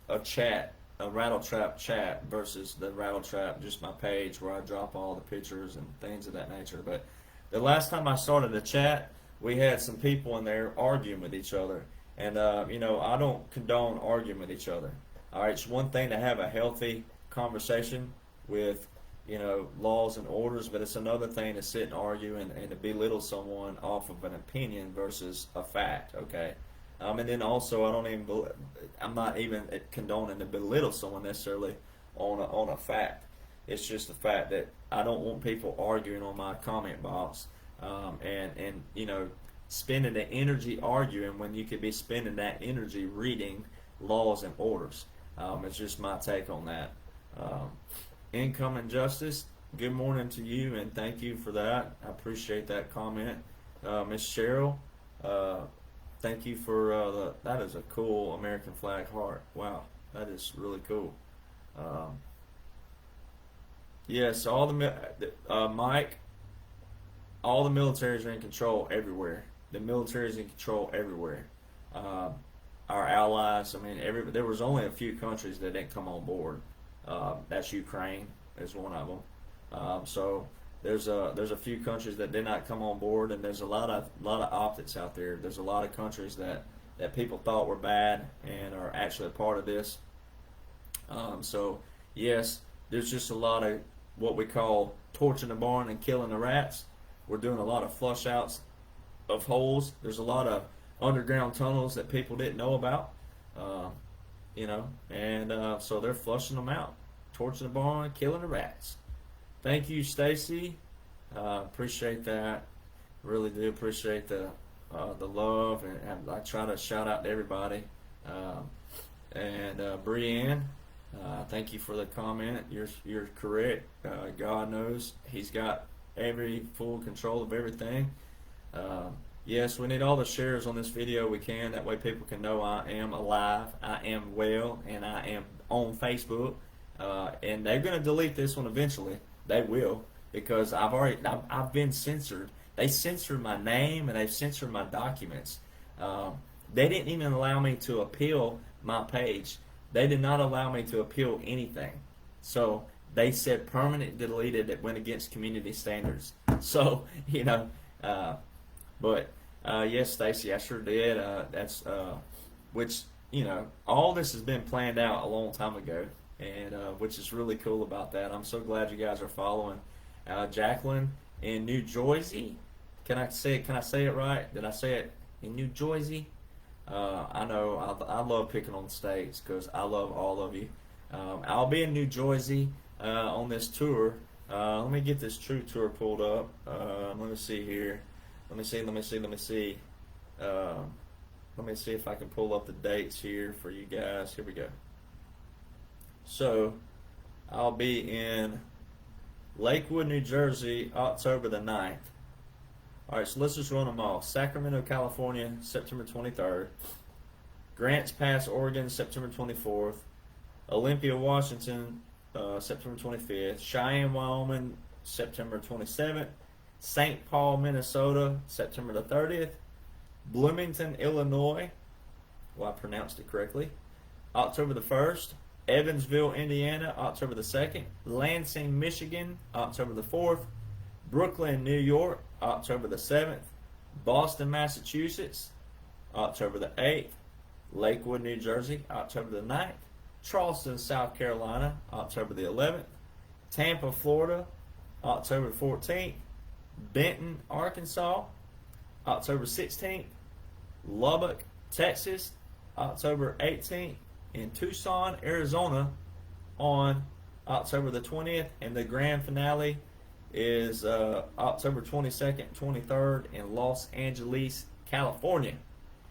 a chat, a rattle trap chat versus the rattle trap, just my page where I drop all the pictures and things of that nature. But the last time I started a chat, we had some people in there arguing with each other. And, I don't condone arguing with each other. All right, it's one thing to have a healthy conversation with, laws and orders, but it's another thing to sit and argue and to belittle someone off of an opinion versus a fact, okay? And then also, I'm not even condoning to belittle someone necessarily on a fact. It's just the fact that I don't want people arguing on my comment box, and spending the energy arguing when you could be spending that energy reading laws and orders. It's just my take on that. Income and justice. Good morning to you, and thank you for that. I appreciate that comment, Miss Cheryl. Thank you for that is a cool American flag heart. Wow, that is really cool. Yes, all the Mike, all the militaries are in control everywhere. The military is in control everywhere. Our allies. There was only a few countries that didn't come on board. That's Ukraine is one of them. So there's a few countries that did not come on board, and there's a lot of optics out there. There's a lot of countries that people thought were bad and are actually a part of this. So yes, there's just a lot of what we call torching the barn and killing the rats. We're doing a lot of flush outs of holes. There's a lot of underground tunnels that people didn't know about. So they're flushing them out, torching the barn, killing the rats. Thank you, Stacy. Appreciate that. Really do appreciate the love, and I try to shout out to everybody. Brianne, thank you for the comment. You're correct. God knows He's got every full control of everything. Yes, we need all the shares on this video we can. That way people can know I am alive, I am well, and I am on Facebook. And they're going to delete this one eventually. They will, because I've been censored. They censored my name and they've censored my documents. They didn't even allow me to appeal my page. They did not allow me to appeal anything. So they said permanent deleted. It went against community standards. So, but yes, Stacy, I sure did. Which, all this has been planned out a long time ago, and which is really cool about that. I'm so glad you guys are following. Jacqueline in New Jersey. Can I say it right? Did I say it in New Jersey? I know I love picking on states because I love all of you. I'll be in New Jersey on this tour. Let me get this true tour pulled up. Let me see here. Let me see if I can pull up the dates here for you guys. Here we go. So I'll be in Lakewood, New Jersey, October the 9th. All right, so let's just run them off. Sacramento, California, September 23rd. Grants Pass, Oregon, September 24th. Olympia, Washington, September 25th. Cheyenne, Wyoming, September 27th. St. Paul, Minnesota, September the 30th. Bloomington, Illinois, well, I pronounced it correctly, October the 1st. Evansville, Indiana, October the 2nd. Lansing, Michigan, October the 4th. Brooklyn, New York, October the 7th. Boston, Massachusetts, October the 8th. Lakewood, New Jersey, October the 9th. Charleston, South Carolina, October the 11th. Tampa, Florida, October the 14th. Benton, Arkansas, October 16th. Lubbock, Texas, October 18th. In Tucson, Arizona, on October the 20th. And the grand finale is October 22nd, 23rd in Los Angeles, California.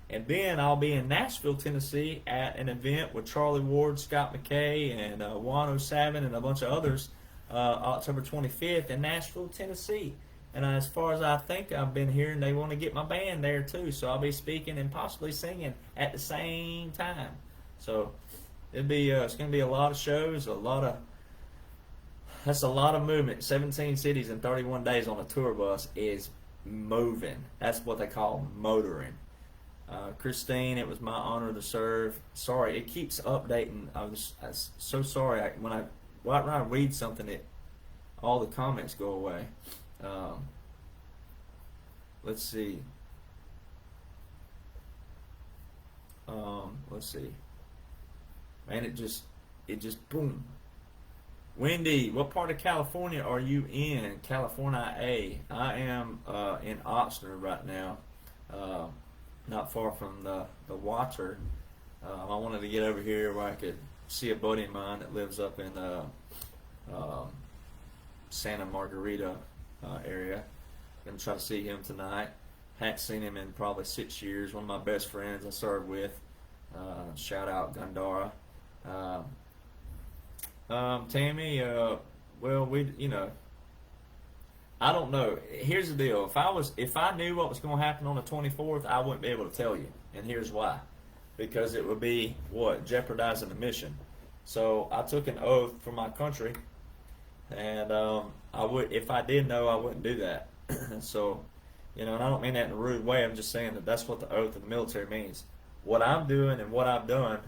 And then I'll be in Nashville, Tennessee at an event with Charlie Ward, Scott McKay, and Juan O'Savin and a bunch of others October 25th in Nashville, Tennessee. And as far as I think, I've been hearing they want to get my band there too. So I'll be speaking and possibly singing at the same time. So it's going to be a lot of shows, that's a lot of movement. 17 cities in 31 days on a tour bus is moving. That's what they call motoring. Christine, it was my honor to serve. Sorry, it keeps updating. I was so sorry. When I read something, all the comments go away. Let's see. Man, it just boom. Wendy, what part of California are you in? California A. I am in Oxnard right now, not far from the water. I wanted to get over here where I could see a buddy of mine that lives up in Santa Margarita area. Gonna try to see him tonight. Hadn't seen him in probably 6 years. One of my best friends I served with. Shout out Gandara. Tammy, well, I don't know. Here's the deal. If I knew what was going to happen on the 24th, I wouldn't be able to tell you. And here's why. Because it would be jeopardizing the mission. So I took an oath for my country, and if I did know, I wouldn't do that. So, and I don't mean that in a rude way. I'm just saying that that's what the oath of the military means. What I'm doing and what I've done,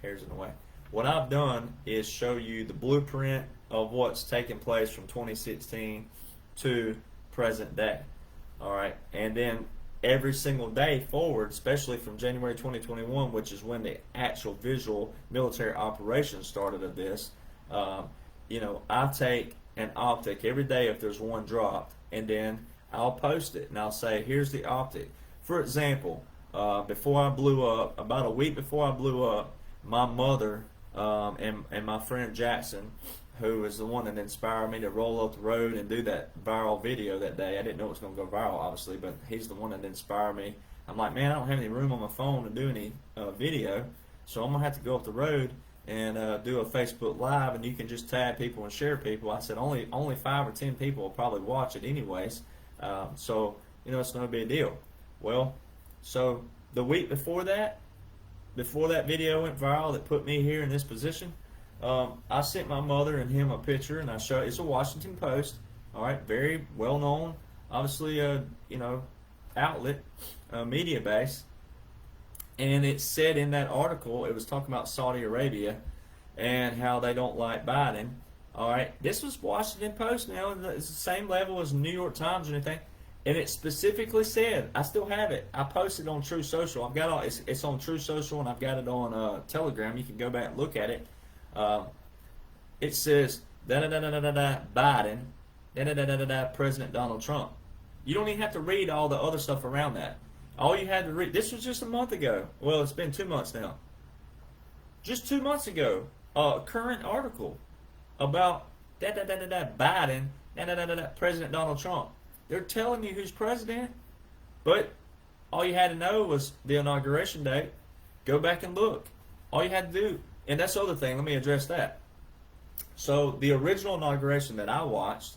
hair's in the way. What I've done is show you the blueprint of what's taking place from 2016 to present day. All right, and then every single day forward, especially from January 2021, which is when the actual visual military operation started of this, I take an optic every day if there's one dropped, and then I'll post it and I'll say, here's the optic. For example, before I blew up, about a week before I blew up, my mother and my friend Jackson, who is the one that inspired me to roll up the road and do that viral video that day. I didn't know it was going to go viral, obviously, but he's the one that inspired me. I'm like, man, I don't have any room on my phone to do any video, so I'm going to have to go up the road and do a Facebook Live, and you can just tag people and share people. I said only 5 or 10 people will probably watch it anyways, so it's no big deal. Well, so the week before that video went viral that put me here in this position, I sent my mother and him a picture, and I showed it's a Washington Post. All right, very well known, obviously, outlet, media base, and it said in that article, it was talking about Saudi Arabia and how they don't like Biden. All right, this was Washington Post now, and it's the same level as New York Times or anything. And it specifically said, I still have it. I posted on True Social. I've got it's on True Social, and I've got it on Telegram. You can go back and look at it. It says Biden, President Donald Trump. You don't even have to read all the other stuff around that. All you had to read. This was just a month ago. Well, it's been 2 months now. Just 2 months ago, a current article about Biden, President Donald Trump. They're telling you who's president, but all you had to know was the inauguration date. Go back and look. All you had to do, and that's the other thing, let me address that. So the original inauguration that I watched,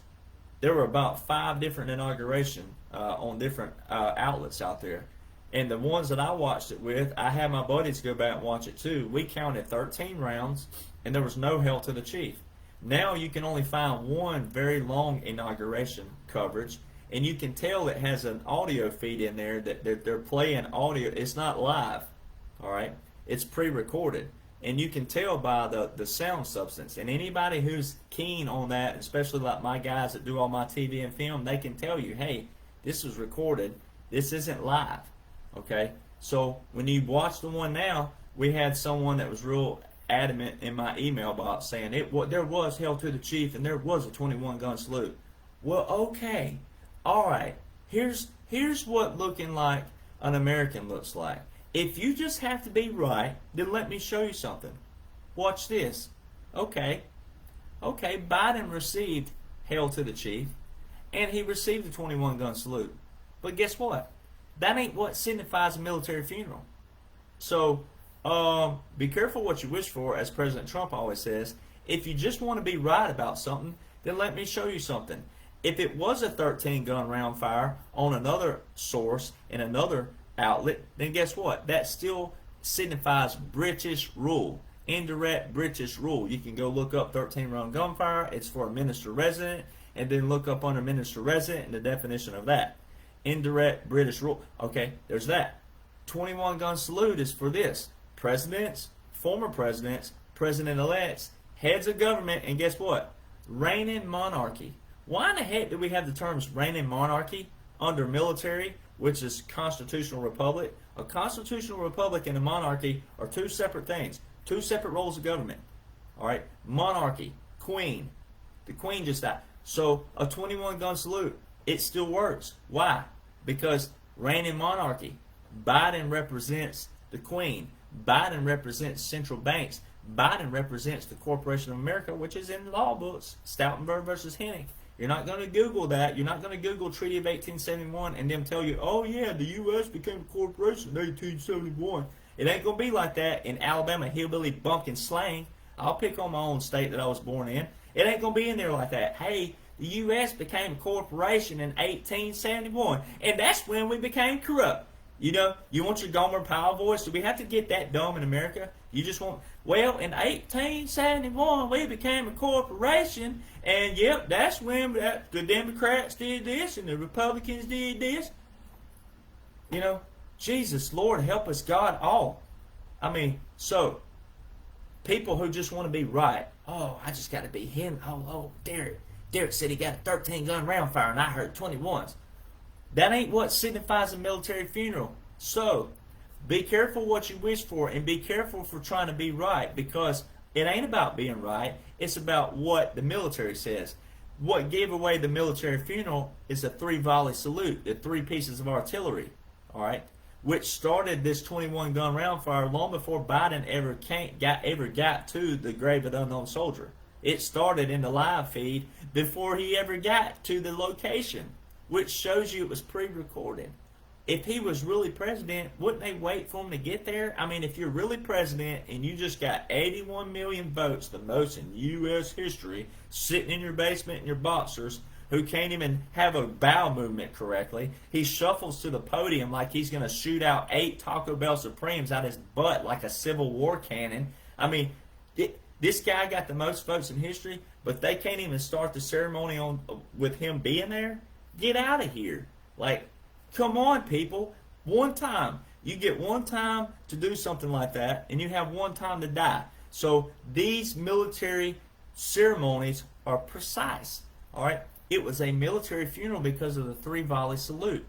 there were about 5 different inaugurations on different outlets out there. And the ones that I watched it with, I had my buddies go back and watch it too. We counted 13 rounds, and there was no Hail to the Chief. Now you can only find one very long inauguration coverage, and you can tell it has an audio feed in there that they're playing audio. It's not live, all right? It's pre-recorded, and you can tell by the sound substance. And anybody who's keen on that, especially like my guys that do all my TV and film, they can tell you, hey, this was recorded. This isn't live, okay? So when you watch the one now, we had someone that was real adamant in my email box saying there was Hail to the Chief and there was a 21-gun salute. Well, okay. All right, here's what looking like an American looks like. If you just have to be right, then let me show you something. Watch this. Okay, Biden received Hail to the Chief, and he received the 21-gun salute. But guess what? That ain't what signifies a military funeral. So be careful what you wish for, as President Trump always says. If you just want to be right about something, then let me show you something. If it was a 13-gun round fire on another source in another outlet, then guess what? That still signifies British rule, indirect British rule. You can go look up 13-round gunfire. It's for a minister resident, and then look up under minister resident and the definition of that. Indirect British rule. Okay, there's that. 21-gun salute is for this. Presidents, former presidents, president-elects, heads of government, and guess what? Reigning monarchy. Why in the heck do we have the terms reigning monarchy under military, which is constitutional republic? A constitutional republic and a monarchy are two separate things, two separate roles of government. All right, monarchy, queen. The queen just died. So a 21-gun salute, it still works. Why? Because reigning monarchy. Biden represents the queen. Biden represents central banks. Biden represents the Corporation of America, which is in the law books. Stoutenberg versus Hennig. You're not going to Google that. You're not going to Google Treaty of 1871 and them tell you, oh yeah, the U.S. became a corporation in 1871. It ain't going to be like that in Alabama hillbilly bumpkin slang. I'll pick on my own state that I was born in. It ain't going to be in there like that. Hey, the U.S. became a corporation in 1871, and that's when we became corrupt. You know, you want your Gomer Pyle voice? Do we have to get that dumb in America? You just want, well, in 1871, we became a corporation, and yep, that's when the Democrats did this and the Republicans did this. You know, Jesus, Lord, help us, God, all. I mean, so, people who just want to be right, oh, I just got to be him. Oh, Derek said he got a 13-gun round fire, and I heard 21s. That ain't what signifies a military funeral. So, be careful what you wish for, and be careful for trying to be right, because it ain't about being right. It's about what the military says. What gave away the military funeral is a 3-volley salute, the 3 pieces of artillery, all right, which started this 21-gun round fire long before Biden ever got to the grave of the unknown soldier. It started in the live feed before he ever got to the location, which shows you it was pre-recorded. If he was really president, wouldn't they wait for him to get there? I mean, if you're really president and you just got 81 million votes, the most in U.S. history, sitting in your basement in your boxers, who can't even have a bowel movement correctly. He shuffles to the podium like he's going to shoot out 8 Taco Bell Supremes out his butt like a Civil War cannon. I mean, this guy got the most votes in history, but they can't even start the ceremony with him being there. Get out of here. Like, come on, people. One time. You get one time to do something like that, and you have one time to die. So these military ceremonies are precise. All right? It was a military funeral because of the 3-volley salute.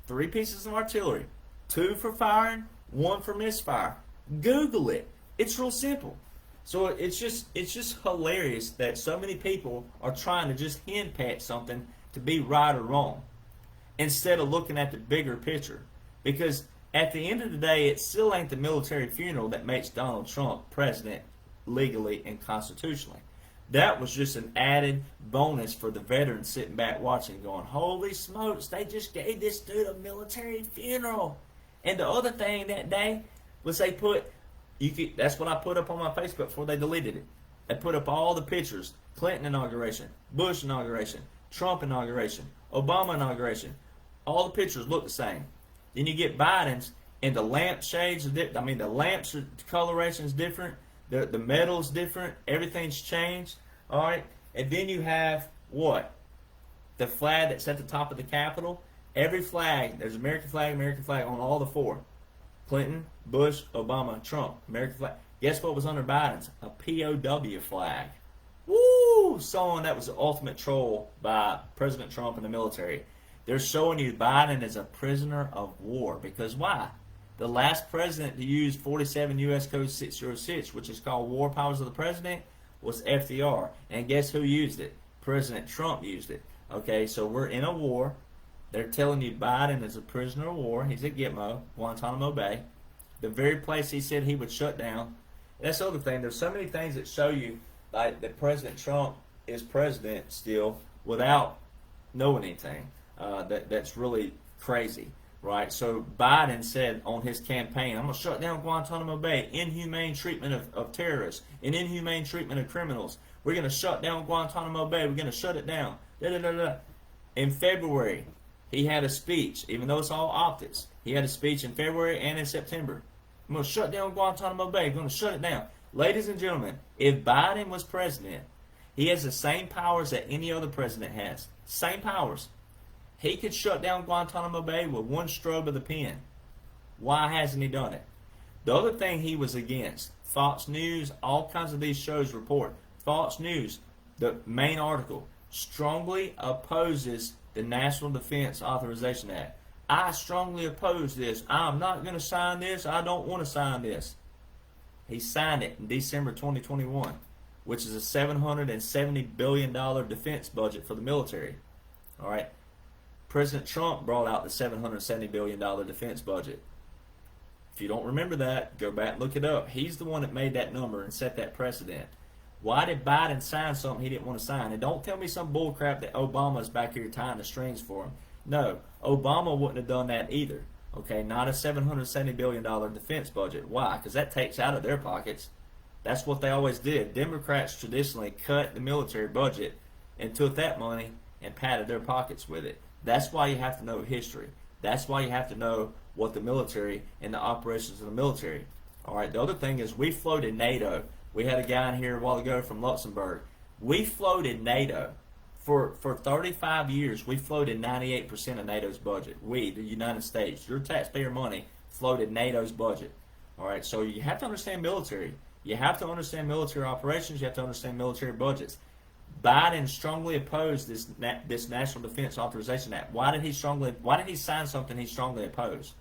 3 pieces of artillery. 2 for firing, 1 for misfire. Google it. It's real simple. So it's just hilarious that so many people are trying to just henpeck something to be right or wrong instead of looking at the bigger picture. Because at the end of the day, it still ain't the military funeral that makes Donald Trump president legally and constitutionally. That was just an added bonus for the veterans sitting back watching going, holy smokes, they just gave this dude a military funeral. And the other thing that day was they put, that's what I put up on my Facebook before they deleted it. They put up all the pictures, Clinton inauguration, Bush inauguration, Trump inauguration, Obama inauguration. All the pictures look the same. Then you get Biden's, and the lamp shades are different. I mean, the lamps coloration is different. The metal's different. Everything's changed. All right. And then you have what? The flag that's at the top of the Capitol. Every flag, there's American flag on all the 4. Clinton, Bush, Obama, Trump. American flag. Guess what was under Biden's? A POW flag. Woo! Someone that was the ultimate troll by President Trump and the military. They're showing you Biden is a prisoner of war. Because why? The last president to use 47 U.S. Code 606, which is called War Powers of the President, was FDR. And guess who used it? President Trump used it. Okay, so we're in a war. They're telling you Biden is a prisoner of war. He's at Gitmo, Guantanamo Bay. The very place he said he would shut down. That's the other thing. There's so many things that show you like that President Trump is president still without knowing anything. That's really crazy, right? So Biden said on his campaign, I'm going to shut down Guantanamo Bay, inhumane treatment of terrorists, and inhumane treatment of criminals. We're going to shut down Guantanamo Bay. We're going to shut it down. Da, da, da, da. In February, he had a speech, even though it's all optics. He had a speech in February and in September. I'm going to shut down Guantanamo Bay. I'm going to shut it down. Ladies and gentlemen, if Biden was president, he has the same powers that any other president has. Same powers. He could shut down Guantanamo Bay with one stroke of the pen. Why hasn't he done it? The other thing he was against, Fox News, all kinds of these shows report. Fox News, the main article, strongly opposes the National Defense Authorization Act. I strongly oppose this. I'm not going to sign this. I don't want to sign this. He signed it in December 2021, which is a $770 billion defense budget for the military. All right. President Trump brought out the $770 billion defense budget. If you don't remember that, go back and look it up. He's the one that made that number and set that precedent. Why did Biden sign something he didn't want to sign? And don't tell me some bullcrap that Obama's back here tying the strings for him. No, Obama wouldn't have done that either. Okay, not a $770 billion defense budget. Why? Because that takes out of their pockets. That's what they always did. Democrats traditionally cut the military budget and took that money and padded their pockets with it. That's why you have to know history. That's why you have to know what the military and the operations of the military. All right, the other thing is we floated NATO. We had a guy in here a while ago from Luxembourg. We floated NATO. For 35 years, we floated 98% of NATO's budget. We, the United States, your taxpayer money, floated NATO's budget. All right, so you have to understand military. You have to understand military operations. You have to understand military budgets. Biden strongly opposed this National Defense Authorization Act. Why did he sign something he strongly opposed?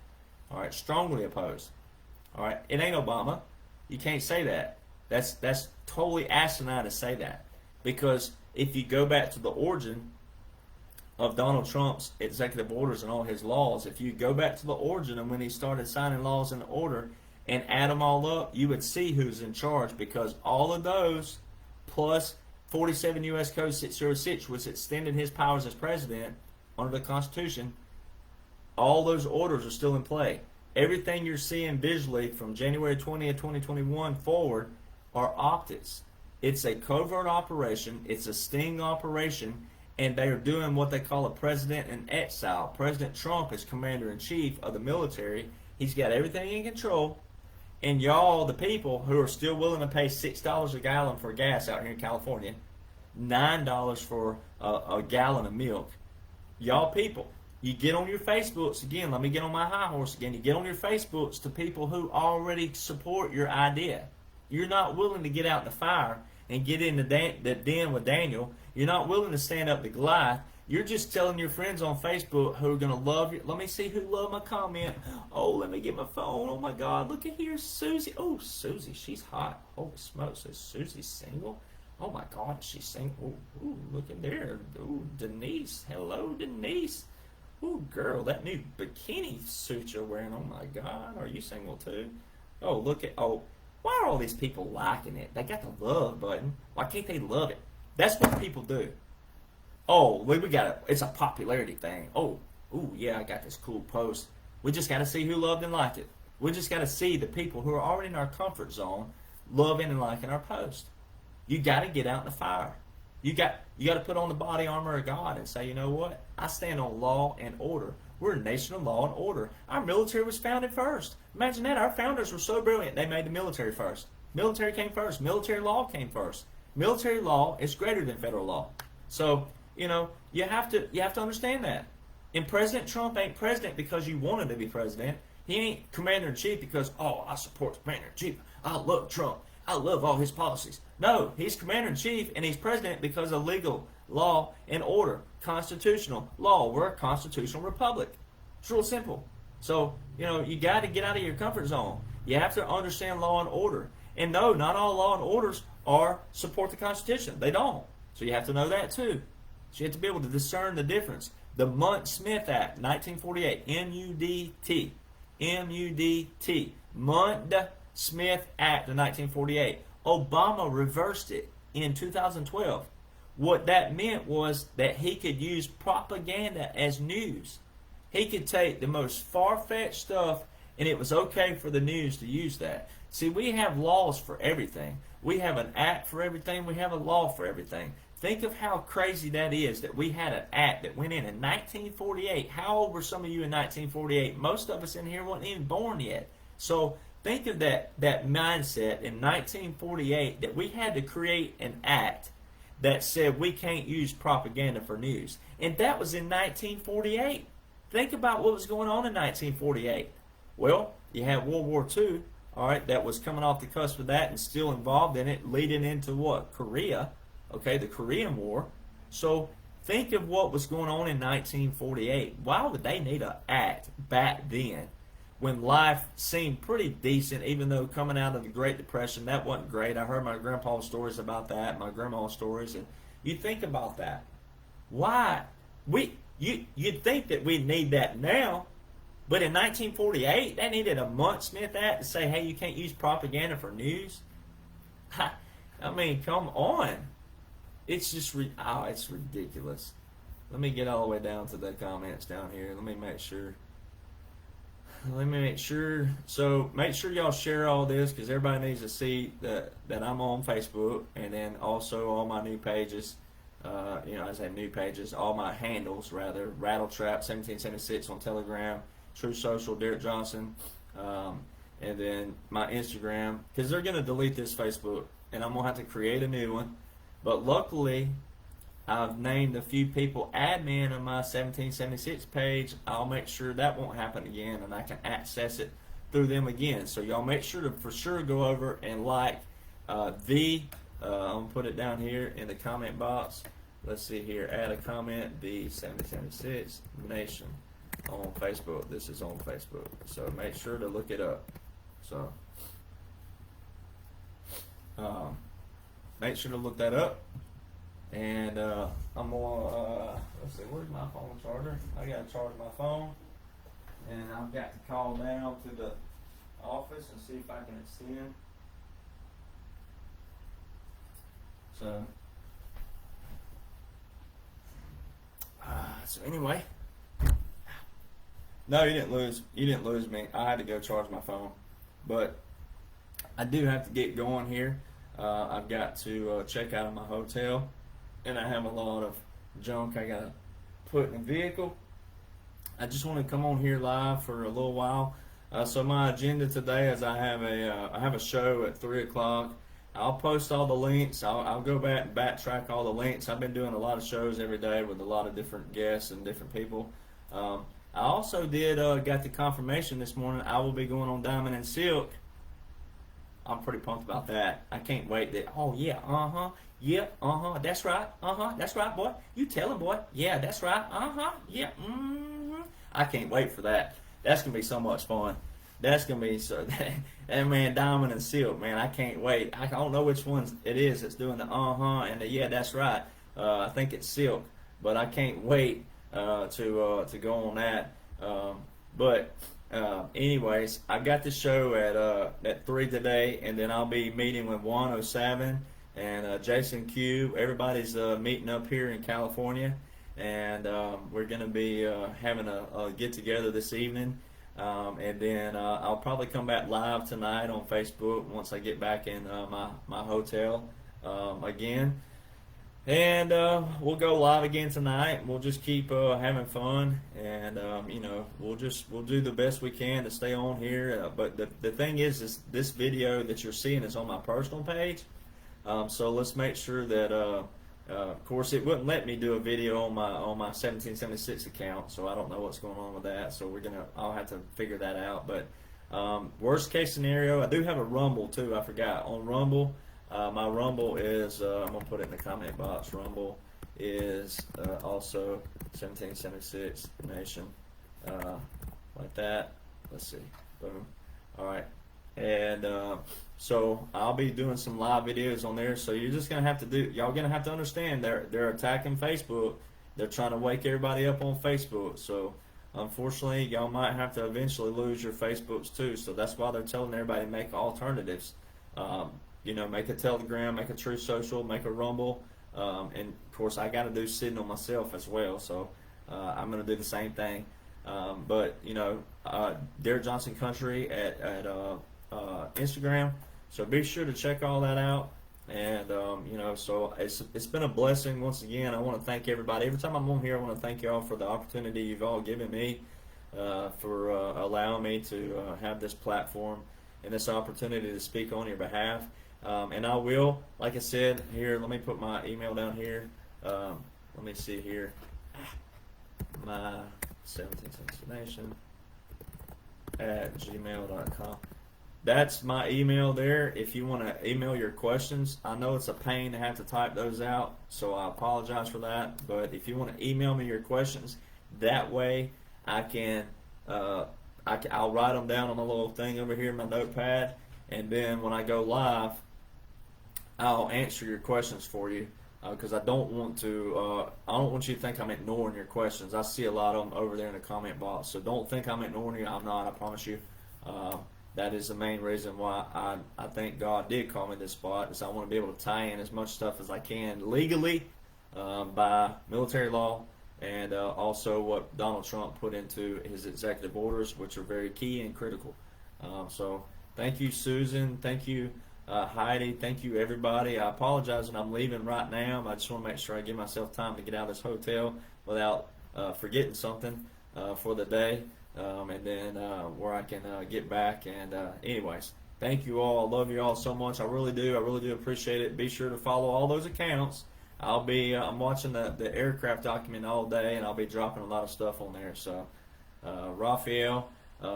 All right, strongly opposed. All right, it ain't Obama. You can't say that. That's totally asinine to say that. Because if you go back to the origin of Donald Trump's executive orders and all his laws, if you go back to the origin and when he started signing laws in order and add them all up, you would see who's in charge, because all of those plus 47 U.S. Code 606, which extended his powers as president under the Constitution, all those orders are still in play. Everything you're seeing visually from January 20th, 2021 forward are optics. It's a covert operation. It's a sting operation. and they are doing what they call a president in exile. President Trump is commander-in-chief of the military. He's got everything in control. And y'all, the people who are still willing to pay $6 a gallon for gas out here in California, $9 for a gallon of milk, y'all people, you get on your Facebooks again. Let me get on my high horse again. You get on your Facebooks to people who already support your idea. You're not willing to get out in the fire and get in the den with Daniel. You're not willing to stand up to Goliath. You're just telling your friends on Facebook who are going to love you. Let me see who loved my comment. Oh, let me get my phone. Oh, my God. Look at here, Susie. Oh, Susie, she's hot. Holy smokes. Is Susie single? Oh, my God, she's single. Ooh, look at there. Ooh, Denise. Hello, Denise. Ooh, girl, that new bikini suit you're wearing. Oh, my God. Are you single, too? Oh, look at, oh, why are all these people liking it? They got the love button. Why can't they love it? That's what people do. Oh, we got it. It's a popularity thing. Oh, ooh, yeah, I got this cool post. We just got to see who loved and liked it. We just got to see the people who are already in our comfort zone loving and liking our post. You got to get out in the fire. You got to put on the body armor of God and say, you know what? I stand on law and order. We're a nation of law and order. Our military was founded first. Imagine that. Our founders were so brilliant. They made the military first. Military came first. Military law came first. Military law is greater than federal law. So, you know, you have to understand that. And President Trump ain't president because you want him to be president. He ain't commander-in-chief because, oh, I support the commander-in-chief. I love Trump. I love all his policies. No, he's commander-in-chief and he's president because of legal law and order, constitutional law. We're a constitutional republic. It's real simple. So, you know, you got to get out of your comfort zone. You have to understand law and order. And no, not all law and orders are support the Constitution. They don't. So you have to know that too. So you have to be able to discern the difference. The Munt-Smith Act, 1948, M-U-D-T, M-U-D-T, Munt-Smith Act of 1948. Obama reversed it in 2012. What that meant was that he could use propaganda as news. He could take the most far-fetched stuff, and it was okay for the news to use that. See, we have laws for everything. We have an act for everything. We have a law for everything. Think of how crazy that is that we had an act that went in 1948. How old were some of you in 1948? Most of us in here weren't even born yet. So think of that mindset in 1948 that we had to create an act that said we can't use propaganda for news. And that was in 1948. Think about what was going on in 1948. Well, you had World War II, all right, that was coming off the cusp of that and still involved in it, leading into what? Korea. Okay, the Korean War. So think of what was going on in 1948. Why would they need an act back then when life seemed pretty decent, even though coming out of the Great Depression, that wasn't great. I heard my grandpa's stories about that, my grandma's stories, and you think about that. Why? You'd think that we'd need that now, but in 1948, they needed a Munt-Smith Act to say, hey, you can't use propaganda for news? I mean, come on. It's just, it's ridiculous. Let me get all the way down to the comments down here. Let me make sure. So make sure y'all share all this because everybody needs to see that I'm on Facebook, and then also all my new pages. I say new pages, all my handles rather. Rattletrap 1776 on Telegram, True Social, Derek Johnson, and then my Instagram, because they're gonna delete this Facebook, and I'm gonna have to create a new one. But luckily, I've named a few people admin on my 1776 page. I'll make sure that won't happen again, and I can access it through them again. So y'all make sure to for sure go over and like I'm gonna put it down here in the comment box. Let's see here. Add a comment. The 1776 Nation on Facebook. This is on Facebook. So make sure to look it up. So make sure to look that up. And I'm gonna let's see, where's my phone charger? I gotta charge my phone, and I've got to call down to the office and see if I can extend. So anyway, no, you didn't lose. You didn't lose me. I had to go charge my phone, but I do have to get going here. I've got to check out of my hotel, and I have a lot of junk I gotta put in the vehicle. I just want to come on here live for a little while. So my agenda today is I have a show at 3 o'clock. I'll post all the links. I'll go back and backtrack all the links. I've been doing a lot of shows every day with a lot of different guests and different people. I also got the confirmation this morning I will be going on Diamond and Silk. I'm pretty pumped about that. I can't wait. Oh yeah, yeah, that's right, that's right, boy. You tell him, boy. Yeah, that's right, yeah, I can't wait for that. That's gonna be so much fun. That's gonna be so. That man, Diamond and Silk, man, I can't wait. I don't know which one it is that's doing the and the yeah, that's right. I think it's Silk, but I can't wait to go on that. But anyways, I got the show at 3 today, and then I'll be meeting with 107 and Jason Q. Everybody's meeting up here in California, and we're going to be having a get together this evening. And then I'll probably come back live tonight on Facebook once I get back in my hotel again. And we'll go live again tonight. We'll just keep having fun, and we'll do the best we can to stay on here. But the thing is this video that you're seeing is on my personal page. So let's make sure that of course it wouldn't let me do a video on my 1776 account, so I don't know what's going on with that. So I'll have to figure that out. But worst case scenario, I do have a Rumble too. I forgot on Rumble. My Rumble is, I'm going to put it in the comment box, Rumble is also 1776 Nation, like that. Let's see, boom. All right, and so I'll be doing some live videos on there, so you're just going to have to y'all going to have to understand, they're attacking Facebook. They're trying to wake everybody up on Facebook, so unfortunately, y'all might have to eventually lose your Facebooks too, so that's why they're telling everybody to make alternatives. Make a Telegram, make a True Social, make a Rumble, and of course I got to do Signal myself as well, so I'm going to do the same thing. But Derek Johnson Country at Instagram, so be sure to check all that out. And so it's been a blessing once again. I want to thank everybody. Every time I'm on here, I want to thank y'all for the opportunity you've all given me, for allowing me to have this platform and this opportunity to speak on your behalf. And I will, like I said, here, let me put my email down here. Let me see here. My 17sensenation at gmail.com. That's my email there. If you want to email your questions, I know it's a pain to have to type those out, so I apologize for that. But if you want to email me your questions, that way I can, I'll write them down on my little thing over here in my notepad, and then when I go live, I'll answer your questions for you, because I don't want you to think I'm ignoring your questions. I see a lot of them over there in the comment box, so don't think I'm ignoring you. I'm not, I promise you. That is the main reason why I think God did call me this spot, is I want to be able to tie in as much stuff as I can legally, by military law, and also what Donald Trump put into his executive orders, which are very key and critical. So thank you, Susan. Thank you, Heidi. Thank you, everybody. I apologize that I'm leaving right now. I just want to make sure I give myself time to get out of this hotel without forgetting something for the day, and then where I can get back. And anyways, thank you all. I love you all so much. I really do. I really do appreciate it. Be sure to follow all those accounts. I'm watching the aircraft document all day, and I'll be dropping a lot of stuff on there. So, Raphael,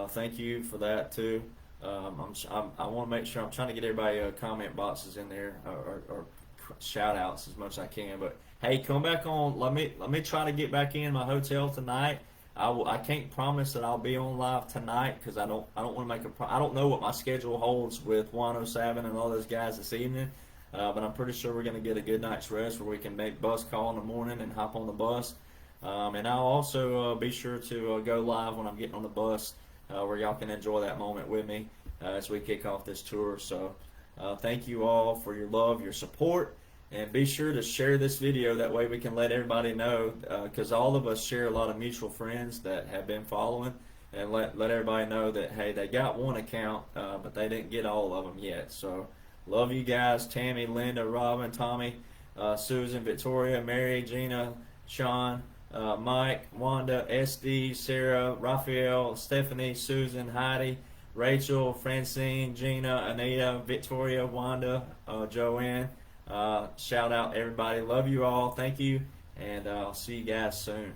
thank you for that too. I want to make sure I'm trying to get everybody comment boxes in there, or shout outs as much as I can. But hey, come back on. Let me try to get back in my hotel tonight. I can't promise that I'll be on live tonight, because I don't want to I don't know what my schedule holds with 107 and all those guys this evening. But I'm pretty sure we're going to get a good night's rest where we can make bus call in the morning and hop on the bus. And I'll also be sure to go live when I'm getting on the bus, where y'all can enjoy that moment with me as we kick off this tour. So thank you all for your love, your support, and be sure to share this video. That way we can let everybody know, because all of us share a lot of mutual friends that have been following, and let everybody know that, hey, they got one account, but they didn't get all of them yet. So love you guys. Tammy, Linda, Robin, Tommy, Susan, Victoria, Mary, Gina, Sean, Mike, Wanda, SD, Sarah, Raphael, Stephanie, Susan, Heidi, Rachel, Francine, Gina, Anita, Victoria, Wanda, Joanne. Shout out everybody. Love you all. Thank you. And I'll see you guys soon.